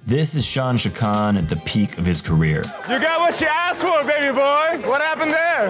This is Shawn Sheikhan at the peak of his career. You got what you asked for, baby boy. What happened there?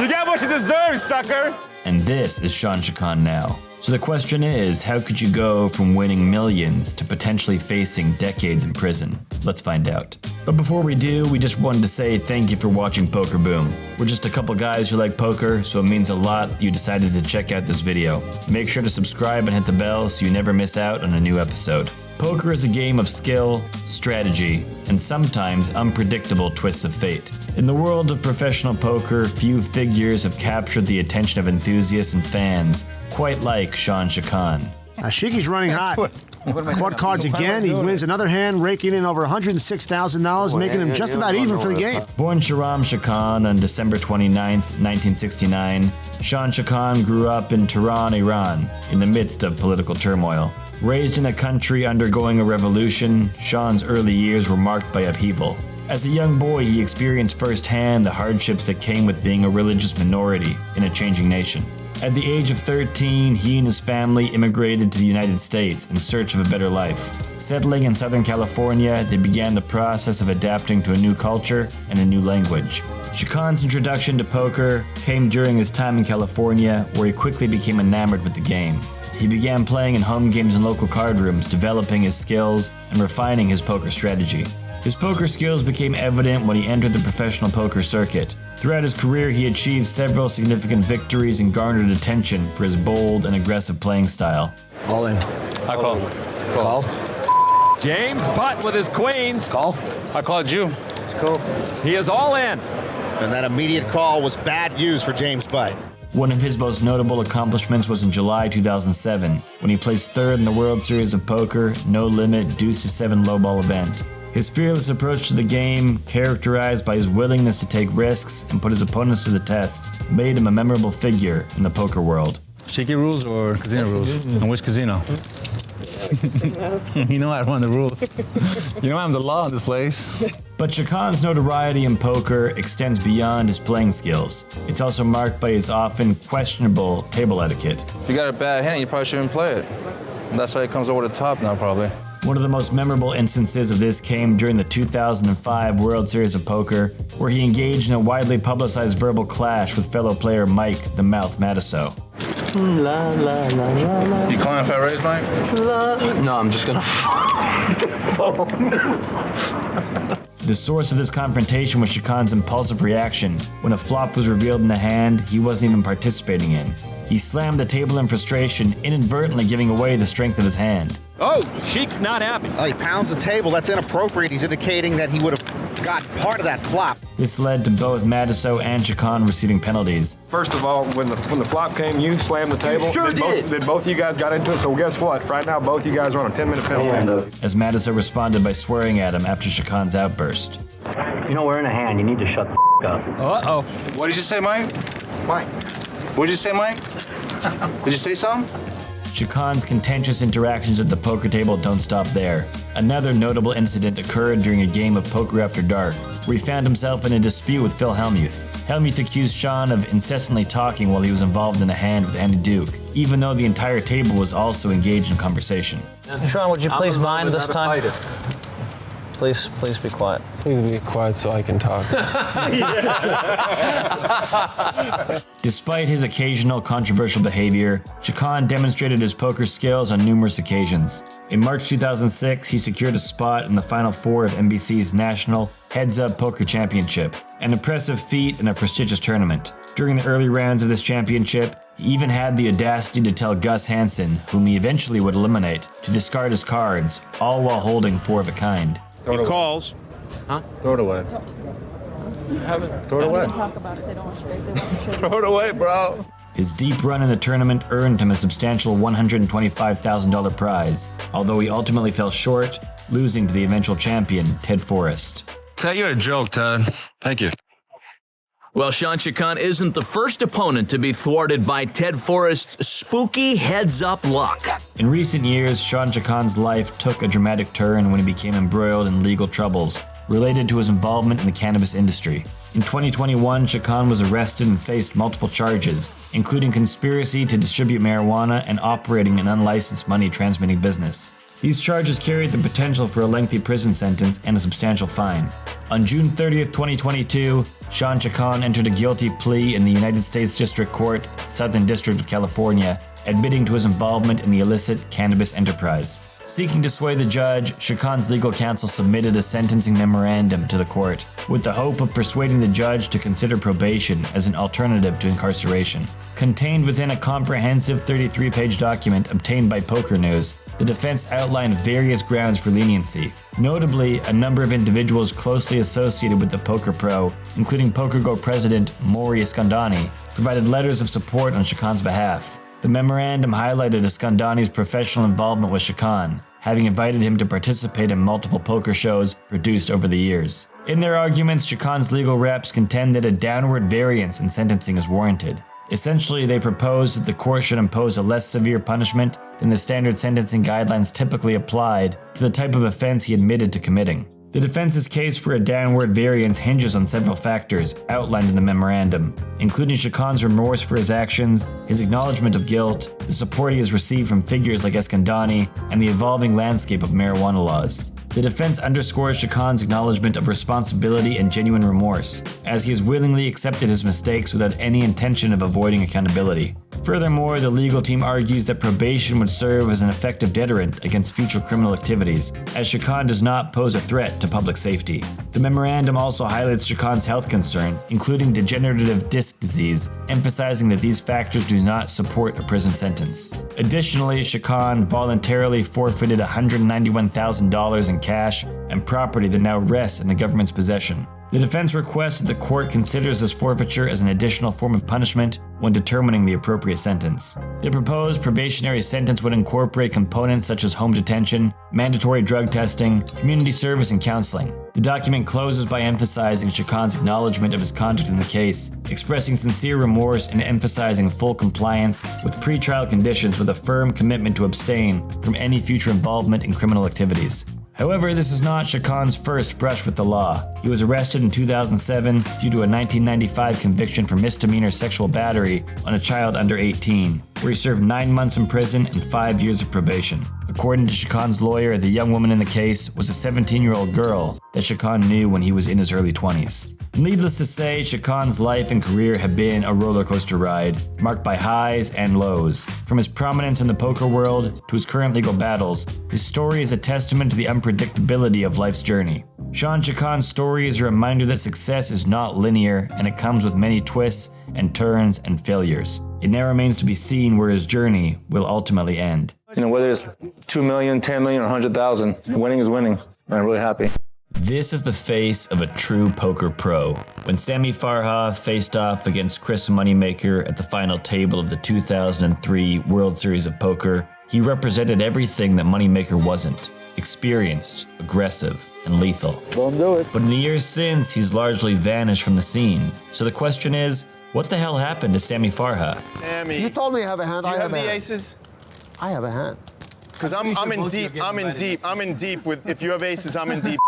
You got what you deserve, sucker. And this is Shawn Sheikhan now. So the question is, how could you go from winning millions to potentially facing decades in prison? Let's find out. But before we do, we just wanted to say thank you for watching Poker Boom. We're just a couple guys who like poker, so it means a lot that you decided to check out this video. Make sure to subscribe and hit the bell so you never miss out on a new episode. Poker is a game of skill, strategy, and sometimes unpredictable twists of fate. In the world of professional poker, few figures have captured the attention of enthusiasts and fans, quite like Shawn Sheikhan. Sheiky's running hot. Quad cards again, he wins another hand, raking in over $106,000, making him just about even for the game. Born Shawn Sheikhan on December 29, 1969, Shawn Sheikhan grew up in Tehran, Iran, in the midst of political turmoil. Raised in a country undergoing a revolution, Shawn's early years were marked by upheaval. As a young boy, he experienced firsthand the hardships that came with being a religious minority in a changing nation. At the age of 13, he and his family immigrated to the United States in search of a better life. Settling in Southern California, they began the process of adapting to a new culture and a new language. Sheikhan's introduction to poker came during his time in California, where he quickly became enamored with the game. He began playing in home games and local card rooms, developing his skills and refining his poker strategy. His poker skills became evident when he entered the professional poker circuit. Throughout his career, he achieved several significant victories and garnered attention for his bold and aggressive playing style. All in. I call. Call. James Butt with his queens. Call. I called you. It's cool. He is all in. And that immediate call was bad news for James Butt. One of his most notable accomplishments was in July 2007, when he placed third in the World Series of Poker No Limit Deuce to 7 lowball event. His fearless approach to the game, characterized by his willingness to take risks and put his opponents to the test, made him a memorable figure in the poker world. Sheiky rules or casino rules? And which casino? You know I run the rules. You know I'm the law in this place. But Sheikhan's notoriety in poker extends beyond his playing skills. It's also marked by his often questionable table etiquette. If you got a bad hand, you probably shouldn't play it. And that's why it comes over the top now, probably. One of the most memorable instances of this came during the 2005 World Series of Poker, where he engaged in a widely publicized verbal clash with fellow player Mike "The Mouth" Matusow. La la la la la. You calling if I raise, Mike? No, I'm just gonna The source of this confrontation was Sheikhan's impulsive reaction when a flop was revealed in a hand he wasn't even participating in. He slammed the table in frustration, inadvertently giving away the strength of his hand. Oh, Sheik's not happy. Oh, he pounds the table. That's inappropriate. He's indicating that he would have got part of that flop. This led to both Matusow and Sheikhan receiving penalties. First of all, when the flop came, you slammed the table. Sure did. Then both of you guys got into it, so guess what? Right now, both of you guys are on a 10-minute penalty. As Matusow responded by swearing at him after Sheikhan's outburst. You know, we're in a hand. You need to shut the up. Uh-oh. What did you say, Mike? Mike. What did you say, Mike? Did you say something? Sheikhan's contentious interactions at the poker table don't stop there. Another notable incident occurred during a game of Poker After Dark, where he found himself in a dispute with Phil Hellmuth. Hellmuth accused Shawn of incessantly talking while he was involved in a hand with Andy Duke, even though the entire table was also engaged in conversation. Shawn, would you please mind this time? Please be quiet. Please be quiet so I can talk. Despite his occasional controversial behavior, Sheikhan demonstrated his poker skills on numerous occasions. In March 2006, he secured a spot in the Final Four of NBC's National Heads Up Poker Championship, an impressive feat in a prestigious tournament. During the early rounds of this championship, he even had the audacity to tell Gus Hansen, whom he eventually would eliminate, to discard his cards, all while holding 4 of a kind. He calls. Huh? Throw it away. Throw it away. Talk about it. They don't want to Throw it away, bro. His deep run in the tournament earned him a substantial $125,000 prize, although he ultimately fell short, losing to the eventual champion, Ted Forrest. Ted, you're a joke, Ted. Thank you. Well, Shawn Sheikhan isn't the first opponent to be thwarted by Ted Forrest's spooky heads-up luck. In recent years, Shawn Sheikhan's life took a dramatic turn when he became embroiled in legal troubles related to his involvement in the cannabis industry. In 2021, Sheikhan was arrested and faced multiple charges, including conspiracy to distribute marijuana and operating an unlicensed money transmitting business. These charges carried the potential for a lengthy prison sentence and a substantial fine. On June 30th, 2022, Shawn Sheikhan entered a guilty plea in the United States District Court, Southern District of California, admitting to his involvement in the illicit cannabis enterprise. Seeking to sway the judge, Sheikhan's legal counsel submitted a sentencing memorandum to the court, with the hope of persuading the judge to consider probation as an alternative to incarceration. Contained within a comprehensive 33-page document obtained by Poker News, the defense outlined various grounds for leniency. Notably, a number of individuals closely associated with the poker pro, including PokerGo president Maury Esfandiari, provided letters of support on Sheikhan's behalf. The memorandum highlighted Esfandiari's professional involvement with Sheikhan, having invited him to participate in multiple poker shows produced over the years. In their arguments, Sheikhan's legal reps contend that a downward variance in sentencing is warranted. Essentially, they propose that the court should impose a less severe punishment than the standard sentencing guidelines typically applied to the type of offense he admitted to committing. The defense's case for a downward variance hinges on several factors outlined in the memorandum, including Sheikhan's remorse for his actions, his acknowledgement of guilt, the support he has received from figures like Esfandiari, and the evolving landscape of marijuana laws. The defense underscores Sheikhan's acknowledgement of responsibility and genuine remorse, as he has willingly accepted his mistakes without any intention of avoiding accountability. Furthermore, the legal team argues that probation would serve as an effective deterrent against future criminal activities, as Sheikhan does not pose a threat to public safety. The memorandum also highlights Sheikhan's health concerns, including degenerative disc disease, emphasizing that these factors do not support a prison sentence. Additionally, Sheikhan voluntarily forfeited $191,000 in cash and property that now rests in the government's possession. The defense requests that the court considers this forfeiture as an additional form of punishment when determining the appropriate sentence. The proposed probationary sentence would incorporate components such as home detention, mandatory drug testing, community service, and counseling. The document closes by emphasizing Sheikhan's acknowledgement of his conduct in the case, expressing sincere remorse and emphasizing full compliance with pretrial conditions with a firm commitment to abstain from any future involvement in criminal activities. However, this is not Sheikhan's first brush with the law. He was arrested in 2007 due to a 1995 conviction for misdemeanor sexual battery on a child under 18, where he served 9 months in prison and 5 years of probation. According to Sheikhan's lawyer, the young woman in the case was a 17-year-old girl that Sheikhan knew when he was in his early 20s. Needless to say, Sheikhan's life and career have been a roller coaster ride, marked by highs and lows. From his prominence in the poker world to his current legal battles, his story is a testament to the unpredictability of life's journey. Shawn Sheikhan's story is a reminder that success is not linear and it comes with many twists and turns and failures. It now remains to be seen where his journey will ultimately end. Whether it's 2 million, 10 million, or 100,000, winning is winning. I'm really happy. This is the face of a true poker pro. When Sammy Farha faced off against Chris Moneymaker at the final table of the 2003 World Series of Poker, he represented everything that Moneymaker wasn't. Experienced, aggressive, and lethal. Don't do it. But in the years since, he's largely vanished from the scene. So the question is, what the hell happened to Sammy Farha? Sammy. You told me I have a hand. Do you I have the a hand. aces? I have a hand. Because I'm in deep with, if you have aces, I'm in deep.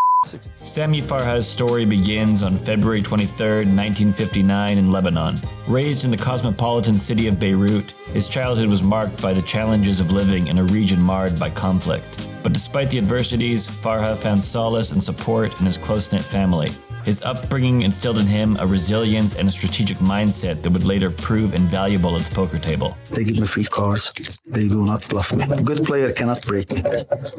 Sammy Farha's story begins on February 23, 1959 in Lebanon. Raised in the cosmopolitan city of Beirut, his childhood was marked by the challenges of living in a region marred by conflict. But despite the adversities, Farha found solace and support in his close-knit family. His upbringing instilled in him a resilience and a strategic mindset that would later prove invaluable at the poker table. They give me free cards. They do not bluff me. A good player cannot break me.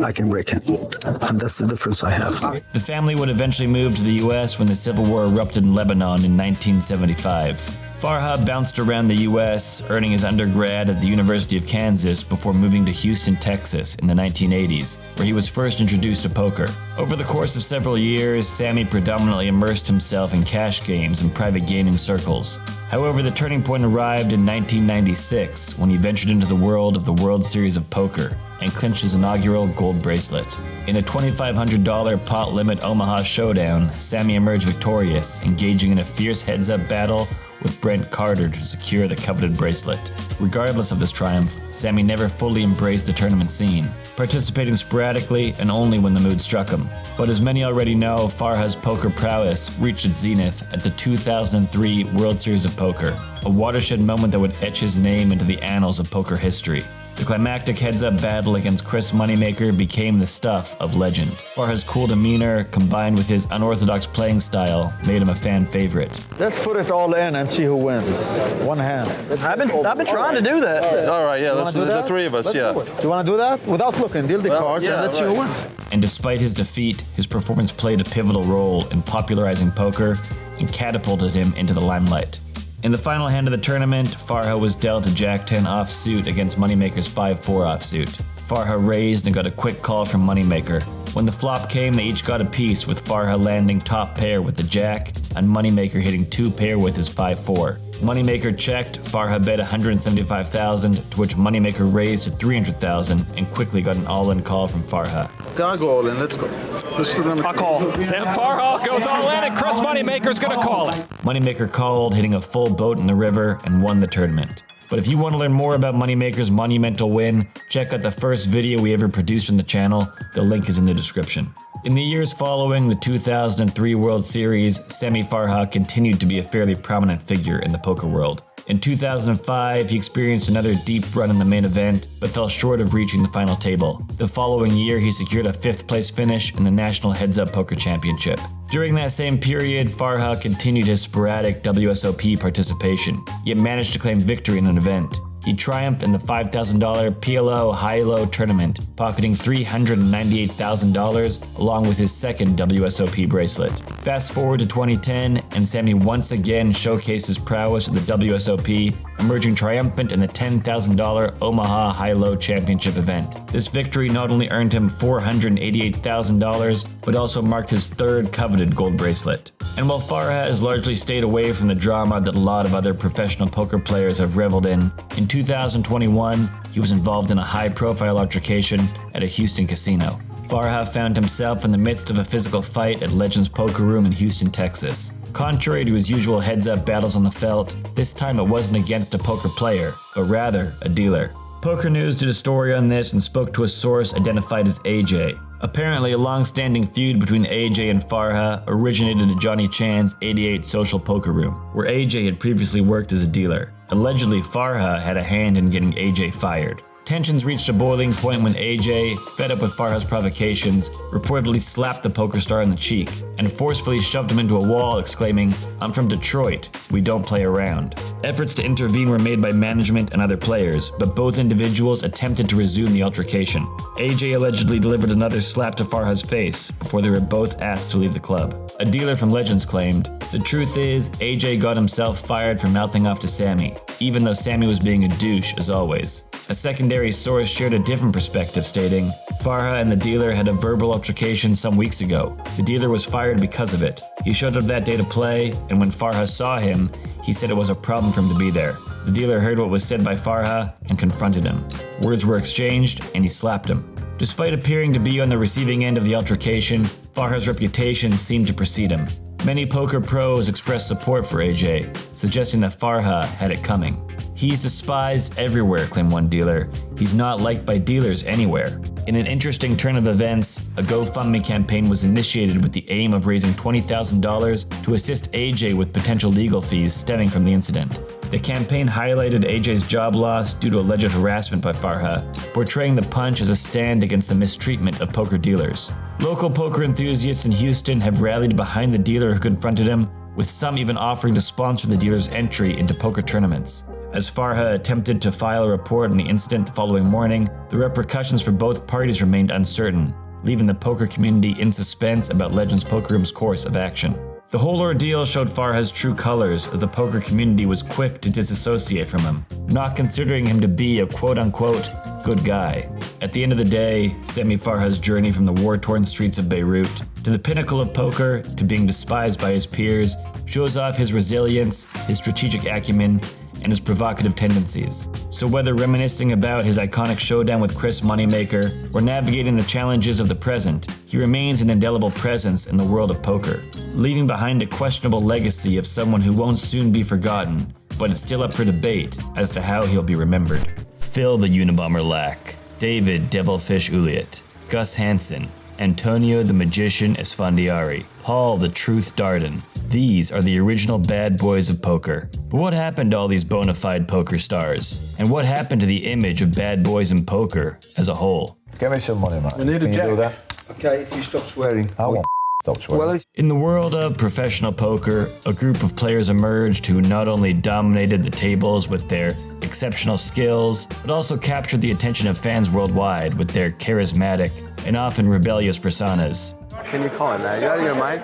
I can break him. And that's the difference I have. The family would eventually move to the U.S. when the Civil War erupted in Lebanon in 1975. Farha bounced around the U.S., earning his undergrad at the University of Kansas before moving to Houston, Texas in the 1980s, where he was first introduced to poker. Over the course of several years, Sammy predominantly immersed himself in cash games and private gaming circles. However, the turning point arrived in 1996 when he ventured into the world of the World Series of Poker and clinched his inaugural gold bracelet. In a $2,500 pot limit Omaha showdown, Sammy emerged victorious, engaging in a fierce heads-up battle with Brent Carter to secure the coveted bracelet. Regardless of this triumph, Sammy never fully embraced the tournament scene, participating sporadically and only when the mood struck him. But as many already know, Farha's poker prowess reached its zenith at the 2003 World Series of Poker, a watershed moment that would etch his name into the annals of poker history. The climactic heads-up battle against Chris Moneymaker became the stuff of legend. Farha's cool demeanor, combined with his unorthodox playing style, made him a fan favorite. Let's put it all in and see who wins. One hand. I've been trying to do that. All right, yeah, let's do the three of us, yeah. Do you want to do that? Without looking, deal the cards and let's see who wins. And despite his defeat, his performance played a pivotal role in popularizing poker and catapulted him into the limelight. In the final hand of the tournament, Farha was dealt a Jack-10 offsuit against Moneymaker's 5-4 offsuit. Farha raised and got a quick call from Moneymaker. When the flop came, they each got a piece, with Farha landing top pair with the Jack and Moneymaker hitting 2 pair with his 5-4. Moneymaker checked, Farha bet $175,000, to which Moneymaker raised to $300,000 and quickly got an all-in call from Farha. Gotta go all in, let's go. I call. Sam Farha goes all in, and Chris Moneymaker's going to call it. Moneymaker called, hitting a full boat in the river, and won the tournament. But if you want to learn more about Moneymaker's monumental win, check out the first video we ever produced on the channel. The link is in the description. In the years following the 2003 World Series, Sammy Farha continued to be a fairly prominent figure in the poker world. In 2005, he experienced another deep run in the main event, but fell short of reaching the final table. The following year, he secured a 5th place finish in the National Heads Up Poker Championship. During that same period, Farha continued his sporadic WSOP participation, yet managed to claim victory in an event. He triumphed in the $5,000 PLO High-Low tournament, pocketing $398,000 along with his second WSOP bracelet. Fast forward to 2010, and Sammy once again showcased his prowess at the WSOP, emerging triumphant in the $10,000 Omaha High-Low Championship event. This victory not only earned him $488,000, but also marked his 3rd coveted gold bracelet. And while Farha has largely stayed away from the drama that a lot of other professional poker players have reveled in 2021, he was involved in a high-profile altercation at a Houston casino. Farha found himself in the midst of a physical fight at Legends Poker Room in Houston, Texas. Contrary to his usual heads-up battles on the felt, this time it wasn't against a poker player, but rather a dealer. Poker News did a story on this and spoke to a source identified as AJ. Apparently, a long-standing feud between AJ and Farha originated at Johnny Chan's 88 Social Poker Room, where AJ had previously worked as a dealer. Allegedly, Farha had a hand in getting AJ fired. Tensions reached a boiling point when AJ, fed up with Farha's provocations, reportedly slapped the poker star in the cheek and forcefully shoved him into a wall, exclaiming, "I'm from Detroit, we don't play around." Efforts to intervene were made by management and other players, but both individuals attempted to resume the altercation. AJ allegedly delivered another slap to Farha's face before they were both asked to leave the club. A dealer from Legends claimed, "The truth is, AJ got himself fired for mouthing off to Sammy, even though Sammy was being a douche as always." A secondary source shared a different perspective, stating, "Farha and the dealer had a verbal altercation some weeks ago. The dealer was fired because of it. He showed up that day to play, and when Farha saw him, he said it was a problem for him to be there. The dealer heard what was said by Farha and confronted him. Words were exchanged, and he slapped him." Despite appearing to be on the receiving end of the altercation, Farha's reputation seemed to precede him. Many poker pros expressed support for AJ, suggesting that Farha had it coming. "He's despised everywhere," claimed one dealer. "He's not liked by dealers anywhere." In an interesting turn of events, a GoFundMe campaign was initiated with the aim of raising $20,000 to assist AJ with potential legal fees stemming from the incident. The campaign highlighted AJ's job loss due to alleged harassment by Farha, portraying the punch as a stand against the mistreatment of poker dealers. Local poker enthusiasts in Houston have rallied behind the dealer who confronted him, with some even offering to sponsor the dealer's entry into poker tournaments. As Farha attempted to file a report on the incident the following morning, the repercussions for both parties remained uncertain, leaving the poker community in suspense about Legends Poker Room's course of action. The whole ordeal showed Farha's true colors, as the poker community was quick to disassociate from him, not considering him to be a quote-unquote good guy. At the end of the day, Sammy Farha's journey from the war-torn streets of Beirut to the pinnacle of poker to being despised by his peers shows off his resilience, his strategic acumen, and his provocative tendencies. So whether reminiscing about his iconic showdown with Chris Moneymaker or navigating the challenges of the present, he remains an indelible presence in the world of poker, leaving behind a questionable legacy of someone who won't soon be forgotten, but it's still up for debate as to how he'll be remembered. Phil the Unabomber Lack, David Devilfish Uliet, Gus Hansen, Antonio the Magician Esfandiari, Paul the Truth Darden, These are the original bad boys of poker. But what happened to all these bona fide poker stars? And what happened to the image of bad boys in poker as a whole? Give me some money, man. We need a jack. You do that? Okay, if you stop swearing. I won't stop swearing. In the world of professional poker, a group of players emerged who not only dominated the tables with their exceptional skills, but also captured the attention of fans worldwide with their charismatic and often rebellious personas. Can you call it that? You out of your mind?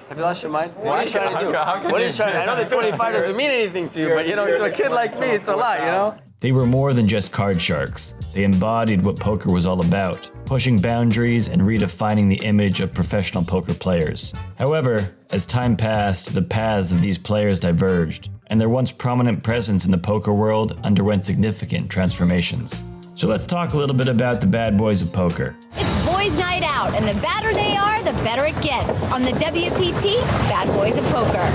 Have you lost your mind? What are you trying to do? What are you trying to do? I know that 25 doesn't mean anything to you, but you know, to a kid like me, it's a lot, you know? They were more than just card sharks. They embodied what poker was all about, pushing boundaries and redefining the image of professional poker players. However, as time passed, the paths of these players diverged, and their once prominent presence in the poker world underwent significant transformations. So let's talk a little bit about the bad boys of poker. It's boys' night out, and the badder they are, the better it gets. On the WPT, Bad Boys of Poker.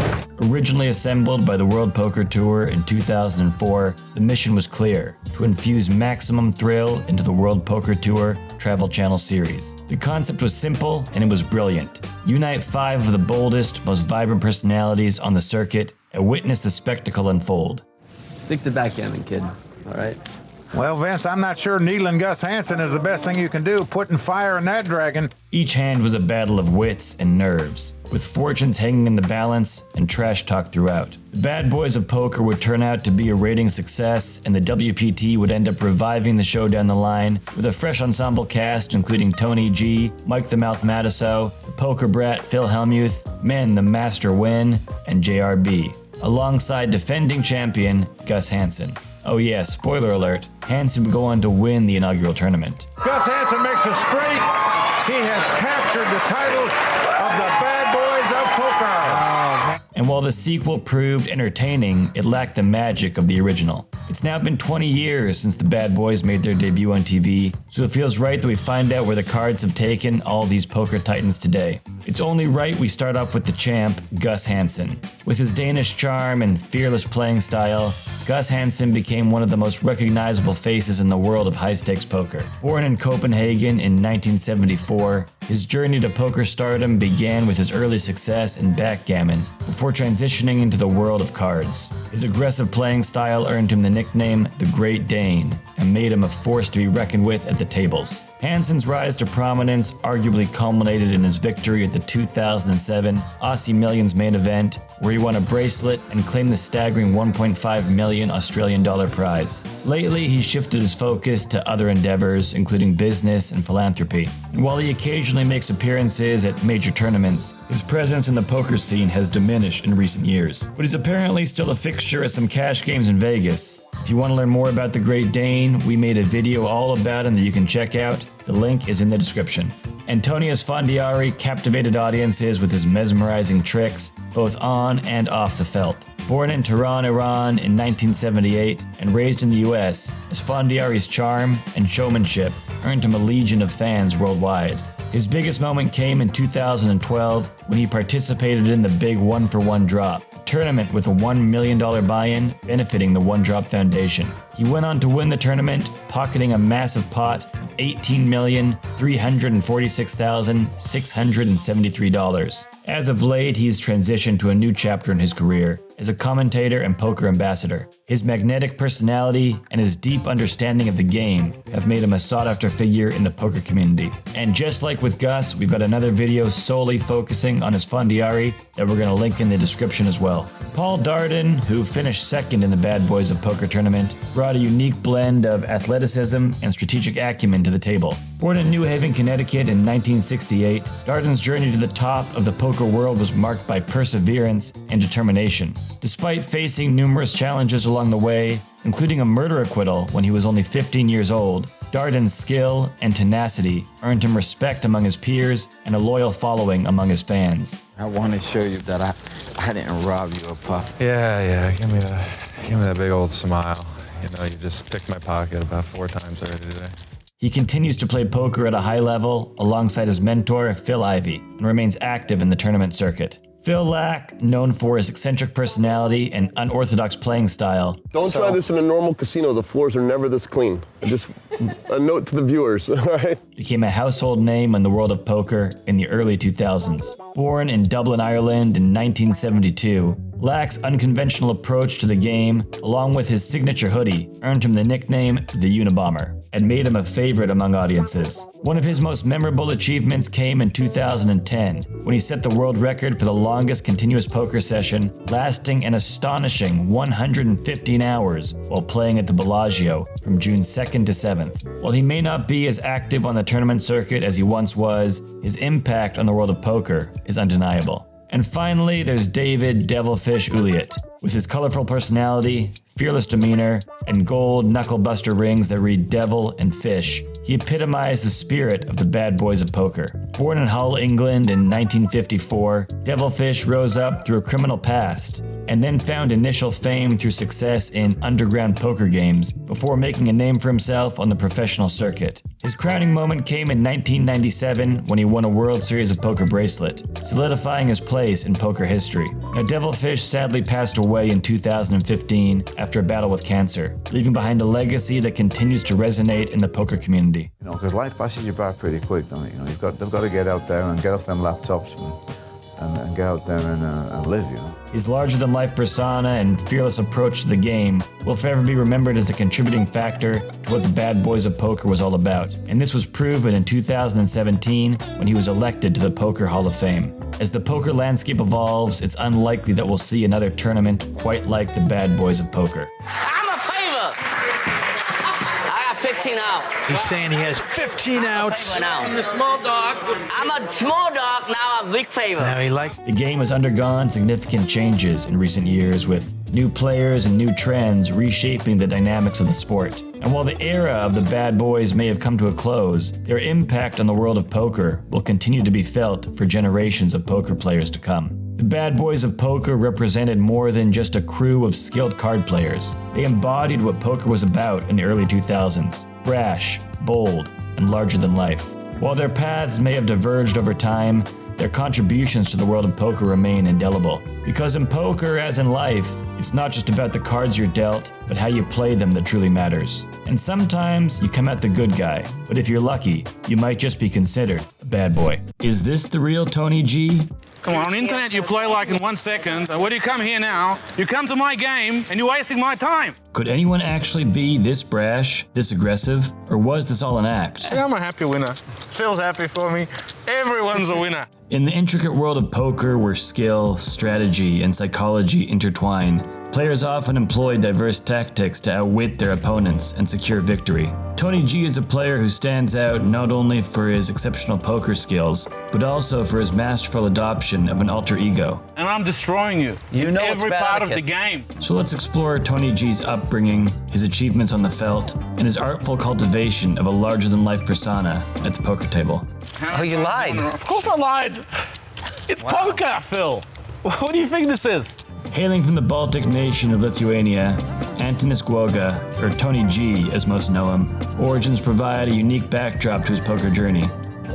Originally assembled by the World Poker Tour in 2004, the mission was clear: to infuse maximum thrill into the World Poker Tour Travel Channel series. The concept was simple and it was brilliant. Unite 5 of the boldest, most vibrant personalities on the circuit and witness the spectacle unfold. Stick to backgammon, kid. All right? Well, Vince, I'm not sure needling Gus Hansen is the best thing you can do, putting fire in that dragon. Each hand was a battle of wits and nerves, with fortunes hanging in the balance and trash talk throughout. The Bad Boys of Poker would turn out to be a rating success, and the WPT would end up reviving the show down the line with a fresh ensemble cast including Tony G, Mike the Mouth Matusow, the Poker Brat Phil Hellmuth, Men the Master Nguyen, and JRB, alongside defending champion Gus Hansen. Oh yeah, spoiler alert, Hansen would go on to win the inaugural tournament. Gus Hansen makes it straight. He has captured the title of the Bad Boys of Poker. And while the sequel proved entertaining, it lacked the magic of the original. It's now been 20 years since the Bad Boys made their debut on TV, so it feels right that we find out where the cards have taken all these poker titans today. It's only right we start off with the champ, Gus Hansen. With his Danish charm and fearless playing style, Gus Hansen became one of the most recognizable faces in the world of high-stakes poker. Born in Copenhagen in 1974, his journey to poker stardom began with his early success in backgammon, before transitioning into the world of cards. His aggressive playing style earned him the nickname The Great Dane, and made him a force to be reckoned with at the tables. Hansen's rise to prominence arguably culminated in his victory at the 2007 Aussie Millions main event, where he won a bracelet and claimed the staggering 1.5 million Australian dollar prize. Lately, he shifted his focus to other endeavors, including business and philanthropy. And while he occasionally makes appearances at major tournaments, his presence in the poker scene has diminished in recent years. But he's apparently still a fixture at some cash games in Vegas. If you want to learn more about the Great Dane, we made a video all about him that you can check out. The link is in the description. Antonio Esfandiari captivated audiences with his mesmerizing tricks, both on and off the felt. Born in Tehran, Iran in 1978 and raised in the US, Esfandiari's charm and showmanship earned him a legion of fans worldwide. His biggest moment came in 2012 when he participated in the big 1-for-1 drop, a tournament with a $1 million buy-in benefiting the One Drop Foundation. He went on to win the tournament, pocketing a massive pot of $18,346,673. As of late, he's transitioned to a new chapter in his career as a commentator and poker ambassador. His magnetic personality and his deep understanding of the game have made him a sought-after figure in the poker community. And just like with Gus, we've got another video solely focusing on Esfandiari that we're going to link in the description as well. Paul Darden, who finished second in the Bad Boys of Poker tournament, brought a unique blend of athleticism and strategic acumen to the table. Born in New Haven, Connecticut in 1968, Darden's journey to the top of the poker world was marked by perseverance and determination. Despite facing numerous challenges along the way, including a murder acquittal when he was only 15 years old, Darden's skill and tenacity earned him respect among his peers and a loyal following among his fans. I want to show you that I didn't rob you of pup. Yeah, give me that big old smile. You know, you just picked my pocket about 4 times already today. He continues to play poker at a high level alongside his mentor, Phil Ivey, and remains active in the tournament circuit. Phil Lack, known for his eccentric personality and unorthodox playing style. Don't try this in a normal casino. The floors are never this clean. Just a note to the viewers, all right? Became a household name in the world of poker in the early 2000s. Born in Dublin, Ireland in 1972, Lack's unconventional approach to the game, along with his signature hoodie, earned him the nickname the Unabomber and made him a favorite among audiences. One of his most memorable achievements came in 2010, when he set the world record for the longest continuous poker session, lasting an astonishing 115 hours while playing at the Bellagio from June 2nd to 7th. While he may not be as active on the tournament circuit as he once was, his impact on the world of poker is undeniable. And finally, there's David Devilfish Uliet. With his colorful personality, fearless demeanor, and gold knuckle-buster rings that read devil and fish, he epitomized the spirit of the bad boys of poker. Born in Hull, England in 1954, Devilfish rose up through a criminal past and then found initial fame through success in underground poker games before making a name for himself on the professional circuit. His crowning moment came in 1997 when he won a World Series of Poker bracelet, solidifying his place in poker history. Now, Devilfish sadly passed away in 2015 after a battle with cancer, leaving behind a legacy that continues to resonate in the poker community. You know, because life passes you by pretty quick, don't it? You know, they've got to get out there and get off them laptops and get out there and live, you know. His larger-than-life persona and fearless approach to the game will forever be remembered as a contributing factor to what the bad boys of poker was all about. And this was proven in 2017 when he was elected to the Poker Hall of Fame. As the poker landscape evolves, it's unlikely that we'll see another tournament quite like the bad boys of poker. I'm a favor. I got 15 out. He's saying he has 15 outs. I'm the small dog. I'm a small dog, now I'm a big favor. Now he likes. The game has undergone significant changes in recent years, with new players and new trends reshaping the dynamics of the sport. And while the era of the bad boys may have come to a close, their impact on the world of poker will continue to be felt for generations of poker players to come. The bad boys of poker represented more than just a crew of skilled card players. They embodied what poker was about in the early 2000s: brash, bold, and larger than life. While their paths may have diverged over time, their contributions to the world of poker remain indelible. Because in poker, as in life, it's not just about the cards you're dealt, but how you play them that truly matters. And sometimes you come out the good guy, but if you're lucky, you might just be considered a bad boy. Is this the real Tony G? Come on the internet you play like in 1 second. When you come here now, you come to my game and you're wasting my time. Could anyone actually be this brash, this aggressive, or was this all an act? I'm a happy winner. Phil's happy for me. Everyone's a winner. In the intricate world of poker where skill, strategy, and psychology intertwine, players often employ diverse tactics to outwit their opponents and secure victory. Tony G is a player who stands out not only for his exceptional poker skills, but also for his masterful adoption of an alter ego. And I'm destroying you. You know every part of the game. So let's explore Tony G's upbringing, his achievements on the felt, and his artful cultivation of a larger-than-life persona at the poker table. Oh, you lied. Of course I lied. It's poker, Phil. What do you think this is? Hailing from the Baltic nation of Lithuania, Antonis Guoga, or Tony G as most know him, origins provide a unique backdrop to his poker journey.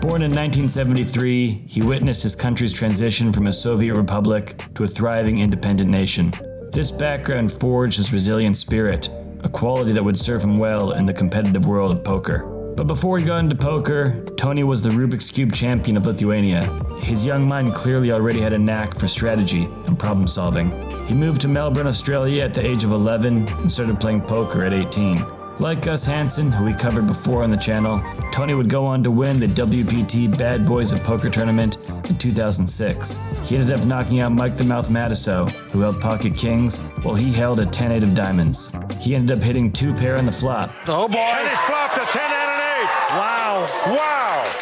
Born in 1973, he witnessed his country's transition from a Soviet republic to a thriving independent nation. This background forged his resilient spirit, a quality that would serve him well in the competitive world of poker. But before he got into poker, Tony was the Rubik's Cube champion of Lithuania. His young mind clearly already had a knack for strategy and problem solving. He moved to Melbourne, Australia at the age of 11 and started playing poker at 18. Like Gus Hansen, who we covered before on the channel, Tony would go on to win the WPT Bad Boys of Poker tournament in 2006. He ended up knocking out Mike the Mouth Matusow, who held pocket kings, while he held a 10-8 of diamonds. He ended up hitting 2 pair on the flop. Oh boy! And he's flopped a 10 and an 8. Wow! Wow!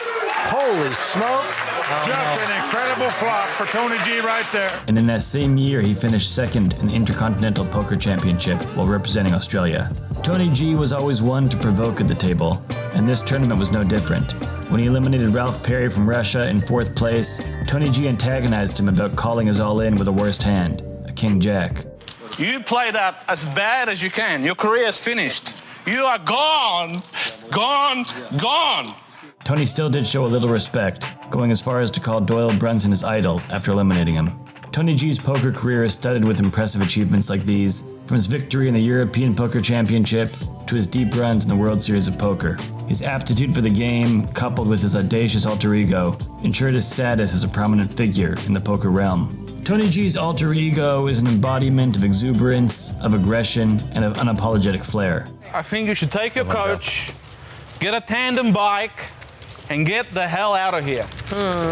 Holy smoke! Just an incredible flop for Tony G right there. And in that same year, he finished second in the Intercontinental Poker Championship while representing Australia. Tony G was always one to provoke at the table, and this tournament was no different. When he eliminated Ralph Perry from Russia in 4th place, Tony G antagonized him about calling his all-in with a worst hand, a king-jack. You play that as bad as you can. Your career is finished. You are gone, gone, gone. Tony still did show a little respect, going as far as to call Doyle Brunson his idol after eliminating him. Tony G's poker career is studded with impressive achievements like these, from his victory in the European Poker Championship to his deep runs in the World Series of Poker. His aptitude for the game, coupled with his audacious alter ego, ensured his status as a prominent figure in the poker realm. Tony G's alter ego is an embodiment of exuberance, of aggression, and of unapologetic flair. I think you should take your coach, get a tandem bike, and get the hell out of here.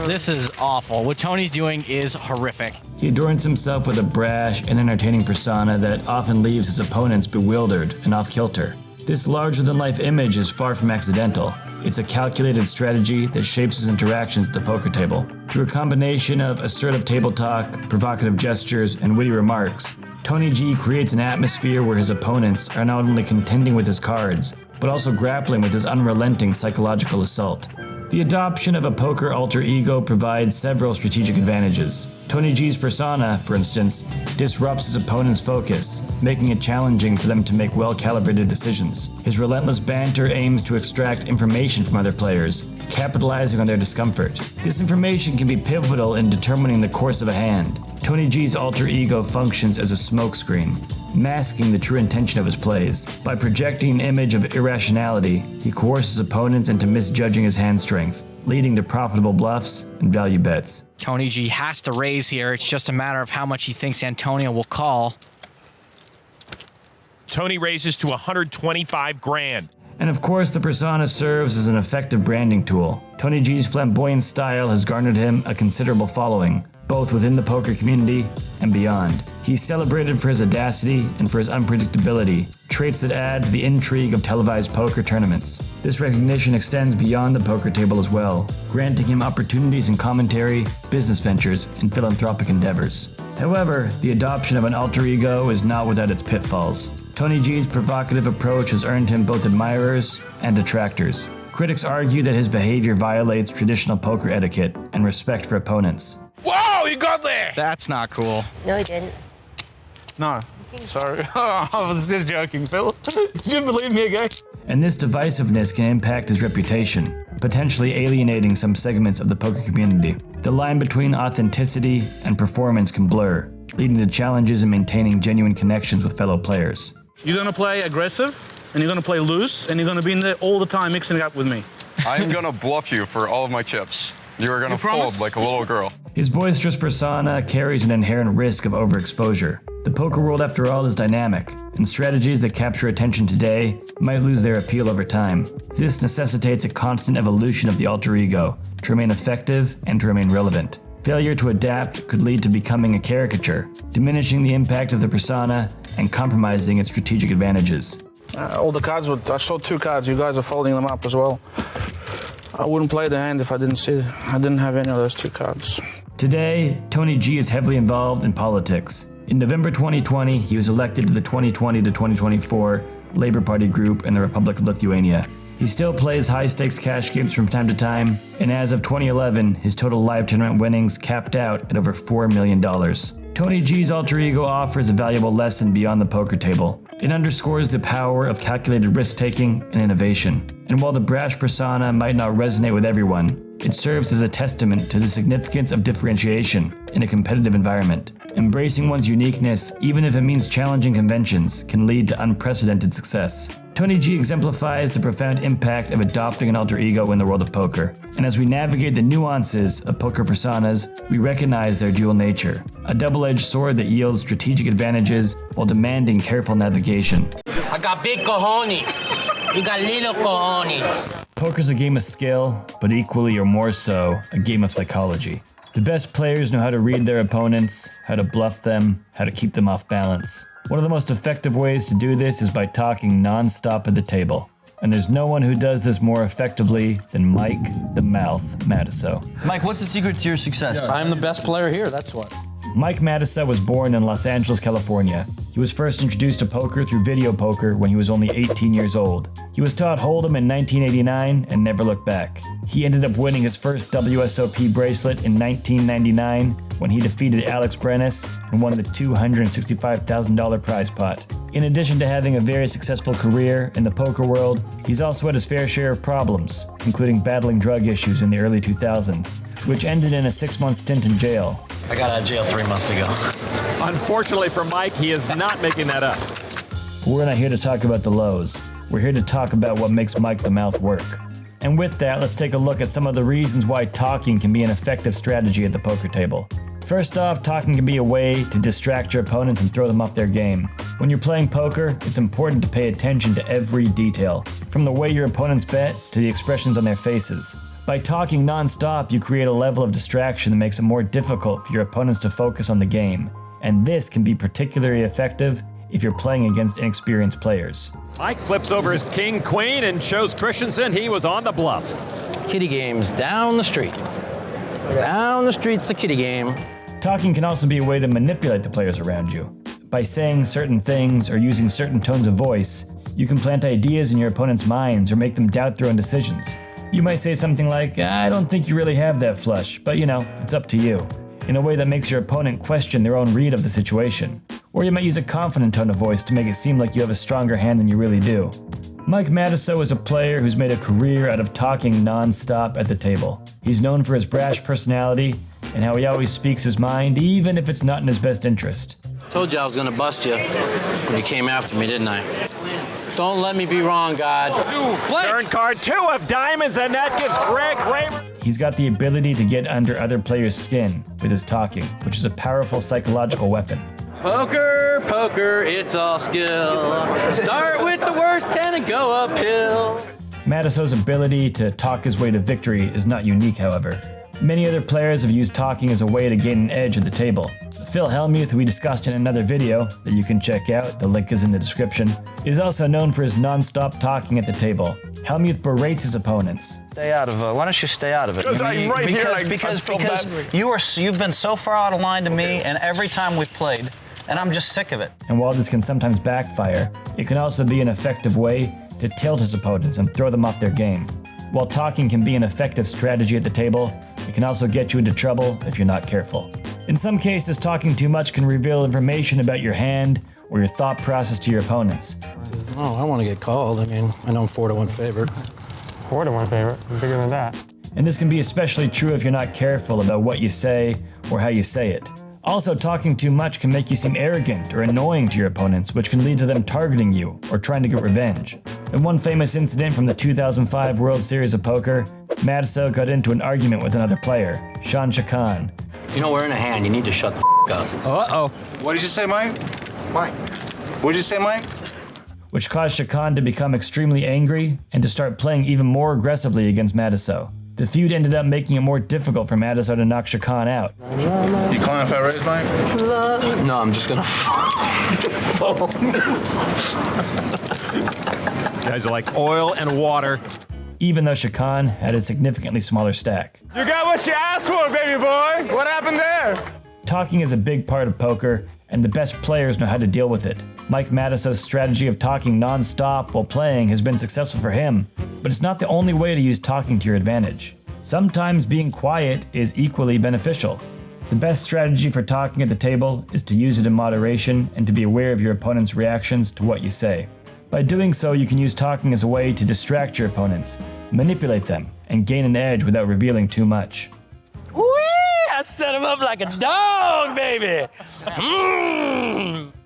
This is awful. What Tony's doing is horrific. He adorns himself with a brash and entertaining persona that often leaves his opponents bewildered and off-kilter. This larger-than-life image is far from accidental. It's a calculated strategy that shapes his interactions at the poker table. Through a combination of assertive table talk, provocative gestures, and witty remarks, Tony G creates an atmosphere where his opponents are not only contending with his cards, but also grappling with his unrelenting psychological assault. The adoption of a poker alter ego provides several strategic advantages. Tony G's persona, for instance, disrupts his opponent's focus, making it challenging for them to make well-calibrated decisions. His relentless banter aims to extract information from other players, capitalizing on their discomfort. This information can be pivotal in determining the course of a hand. Tony G's alter ego functions as a smokescreen, masking the true intention of his plays. By projecting an image of irrationality, he coerces opponents into misjudging his hand strength, leading to profitable bluffs and value bets. Tony G has to raise here. It's just a matter of how much he thinks Antonio will call. Tony raises to 125 grand. And of course, the persona serves as an effective branding tool. Tony G's flamboyant style has garnered him a considerable following, both within the poker community and beyond. He's celebrated for his audacity and for his unpredictability, traits that add to the intrigue of televised poker tournaments. This recognition extends beyond the poker table as well, granting him opportunities in commentary, business ventures, and philanthropic endeavors. However, the adoption of an alter ego is not without its pitfalls. Tony G's provocative approach has earned him both admirers and detractors. Critics argue that his behavior violates traditional poker etiquette and respect for opponents. Whoa, you got there! That's not cool. No, he didn't. No, sorry. I was just joking, Phil. Did you believe me again? And this divisiveness can impact his reputation, potentially alienating some segments of the poker community. The line between authenticity and performance can blur, leading to challenges in maintaining genuine connections with fellow players. You're gonna play aggressive, and you're gonna play loose, and you're gonna be in there all the time mixing it up with me. I'm gonna bluff you for all of my chips. You are gonna fold like a little girl. His boisterous persona carries an inherent risk of overexposure. The poker world, after all, is dynamic, and strategies that capture attention today might lose their appeal over time. This necessitates a constant evolution of the alter ego to remain effective and to remain relevant. Failure to adapt could lead to becoming a caricature, diminishing the impact of the persona and compromising its strategic advantages. All the cards, I saw 2 cards. You guys are folding them up as well. I wouldn't play the hand if I didn't see it. I didn't have any of those 2 cards. Today, Tony G is heavily involved in politics. In November 2020, he was elected to the 2020 to 2024 Labour Party group in the Republic of Lithuania. He still plays high-stakes cash games from time to time, and as of 2011, his total live tournament winnings capped out at over $4 million. Tony G's alter ego offers a valuable lesson beyond the poker table. It underscores the power of calculated risk-taking and innovation. And while the brash persona might not resonate with everyone, it serves as a testament to the significance of differentiation in a competitive environment. Embracing one's uniqueness, even if it means challenging conventions, can lead to unprecedented success. Tony G exemplifies the profound impact of adopting an alter ego in the world of poker. And as we navigate the nuances of poker personas, we recognize their dual nature, a double-edged sword that yields strategic advantages while demanding careful navigation. I got big cojones. You got little cojones. Poker's a game of skill, but equally or more so, a game of psychology. The best players know how to read their opponents, how to bluff them, how to keep them off balance. One of the most effective ways to do this is by talking non-stop at the table. And there's no one who does this more effectively than Mike the Mouth Matusow. Mike, what's the secret to your success? I'm the best player here, that's what. Mike Matusow was born in Los Angeles, California. He was first introduced to poker through video poker when he was only 18 years old. He was taught Hold'em in 1989 and never looked back. He ended up winning his first WSOP bracelet in 1999 when he defeated Alex Brenes and won the $265,000 prize pot. In addition to having a very successful career in the poker world, he's also had his fair share of problems, including battling drug issues in the early 2000s. which ended in a 6-month stint in jail. I got out of jail 3 months ago. Unfortunately for Mike, he is not making that up. We're not here to talk about the lows. We're here to talk about what makes Mike the Mouth work. And with that, let's take a look at some of the reasons why talking can be an effective strategy at the poker table. First off, talking can be a way to distract your opponents and throw them off their game. When you're playing poker, it's important to pay attention to every detail, from the way your opponents bet to the expressions on their faces. By talking non-stop, you create a level of distraction that makes it more difficult for your opponents to focus on the game. And this can be particularly effective if you're playing against inexperienced players. Mike flips over his king, queen, and shows Christensen he was on the bluff. Kitty games down the street. Down the street's the kitty game. Talking can also be a way to manipulate the players around you. By saying certain things or using certain tones of voice, you can plant ideas in your opponent's minds or make them doubt their own decisions. You might say something like, "I don't think you really have that flush, but it's up to you," in a way that makes your opponent question their own read of the situation. Or you might use a confident tone of voice to make it seem like you have a stronger hand than you really do. Mike Matusow is a player who's made a career out of talking non-stop at the table. He's known for his brash personality and how he always speaks his mind, even if it's not in his best interest. Told you I was gonna bust you when you came after me, didn't I? Don't let me be wrong, God. Turn card 2 of diamonds, and that gives Greg Raymer. He's got the ability to get under other players' skin with his talking, which is a powerful psychological weapon. Poker, poker, it's all skill. Start with the worst 10 and go uphill. Matusow's ability to talk his way to victory is not unique, however. Many other players have used talking as a way to gain an edge at the table. Phil Hellmuth, who we discussed in another video that you can check out, the link is in the description, is also known for his non-stop talking at the table. Hellmuth berates his opponents. Stay out of it. Why don't you stay out of it? Because I'm right here. Because you've been so far out of line to me, and every time we've played, and I'm just sick of it. And while this can sometimes backfire, it can also be an effective way to tilt his opponents and throw them off their game. While talking can be an effective strategy at the table, it can also get you into trouble if you're not careful. In some cases, talking too much can reveal information about your hand or your thought process to your opponents. Oh, I want to get called. I mean, I know I'm 4-1 favorite. 4-1 favorite. I'm bigger than that. And this can be especially true if you're not careful about what you say or how you say it. Also, talking too much can make you seem arrogant or annoying to your opponents, which can lead to them targeting you or trying to get revenge. In one famous incident from the 2005 World Series of Poker, Matusow got into an argument with another player, Shawn Sheikhan. You know, we're in a hand. You need to shut the up. Uh-oh. What did you say, Mike? Mike. What did you say, Mike? Which caused Sheikhan to become extremely angry and to start playing even more aggressively against Matusow. The feud ended up making it more difficult for Matusow to knock Sheikhan out. You calling if I raise, Mike? No, I'm just gonna. These guys are like oil and water. Even though Sheikhan had a significantly smaller stack. You got what you asked for, baby boy. What happened there? Talking is a big part of poker, and the best players know how to deal with it. Mike Matusow's strategy of talking non-stop while playing has been successful for him, but it's not the only way to use talking to your advantage. Sometimes being quiet is equally beneficial. The best strategy for talking at the table is to use it in moderation and to be aware of your opponent's reactions to what you say. By doing so, you can use talking as a way to distract your opponents, manipulate them, and gain an edge without revealing too much. Whee! I set him up like a dog, baby.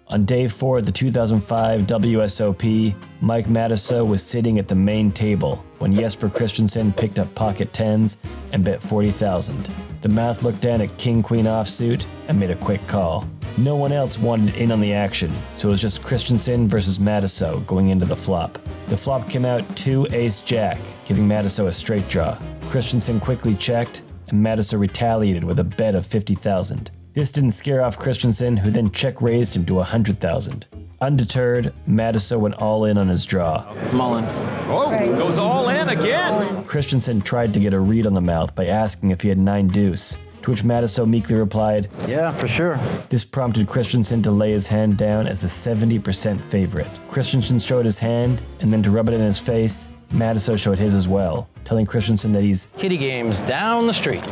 On day 4 of the 2005 WSOP, Mike Matusow was sitting at the main table when Jesper Christensen picked up pocket tens and bet 40,000. The Mouth looked down at King-Queen offsuit and made a quick call. No one else wanted in on the action, so it was just Christensen versus Matusow going into the flop. The flop came out 2 ace-jack, giving Matusow a straight draw. Christensen quickly checked, and Matusow retaliated with a bet of 50,000. This didn't scare off Christensen, who then check-raised him to 100,000. Undeterred, Matusow went all in on his draw. Mullen. Oh, goes all in again. Christensen tried to get a read on the Mouth by asking if he had 9 deuce, to which Matusow meekly replied, "Yeah, for sure." This prompted Christensen to lay his hand down as the 70% favorite. Christensen showed his hand, and then to rub it in his face, Matusow showed his as well, telling Christensen that he's kitty games down the street.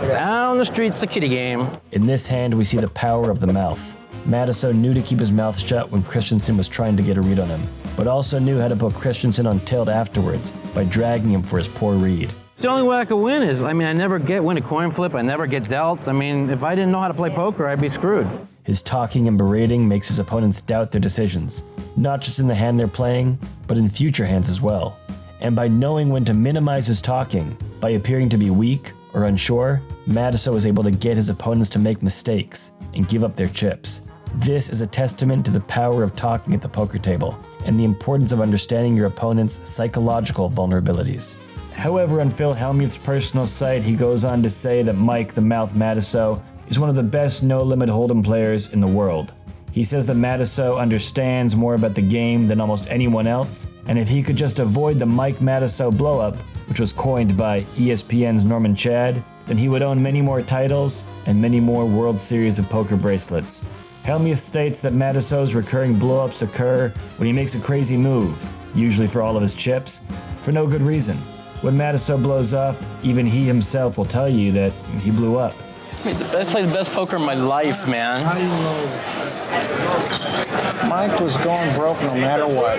Down the street's the kitty game. In this hand, we see the power of the Mouth. Matusow knew to keep his mouth shut when Christensen was trying to get a read on him, but also knew how to put Christensen on tilt afterwards by dragging him for his poor read. The only way I could win is, I never win a coin flip, I never get dealt. If I didn't know how to play poker, I'd be screwed. His talking and berating makes his opponents doubt their decisions, not just in the hand they're playing, but in future hands as well. And by knowing when to minimize his talking, by appearing to be weak or unsure, Matusow is able to get his opponents to make mistakes and give up their chips. This is a testament to the power of talking at the poker table and the importance of understanding your opponent's psychological vulnerabilities. However, on Phil Hellmuth's personal site, he goes on to say that Mike the Mouth Matusow is one of the best no-limit hold'em players in the world. He says that Matusow understands more about the game than almost anyone else, and if he could just avoid the Mike Matusow blowup, which was coined by ESPN's Norman Chad, then he would own many more titles and many more World Series of Poker bracelets. Hellmuth states that Matusow's recurring blowups occur when he makes a crazy move, usually for all of his chips, for no good reason. When Matusow blows up, even he himself will tell you that he blew up. I played the best poker of my life, man. Mike was going broke no matter what.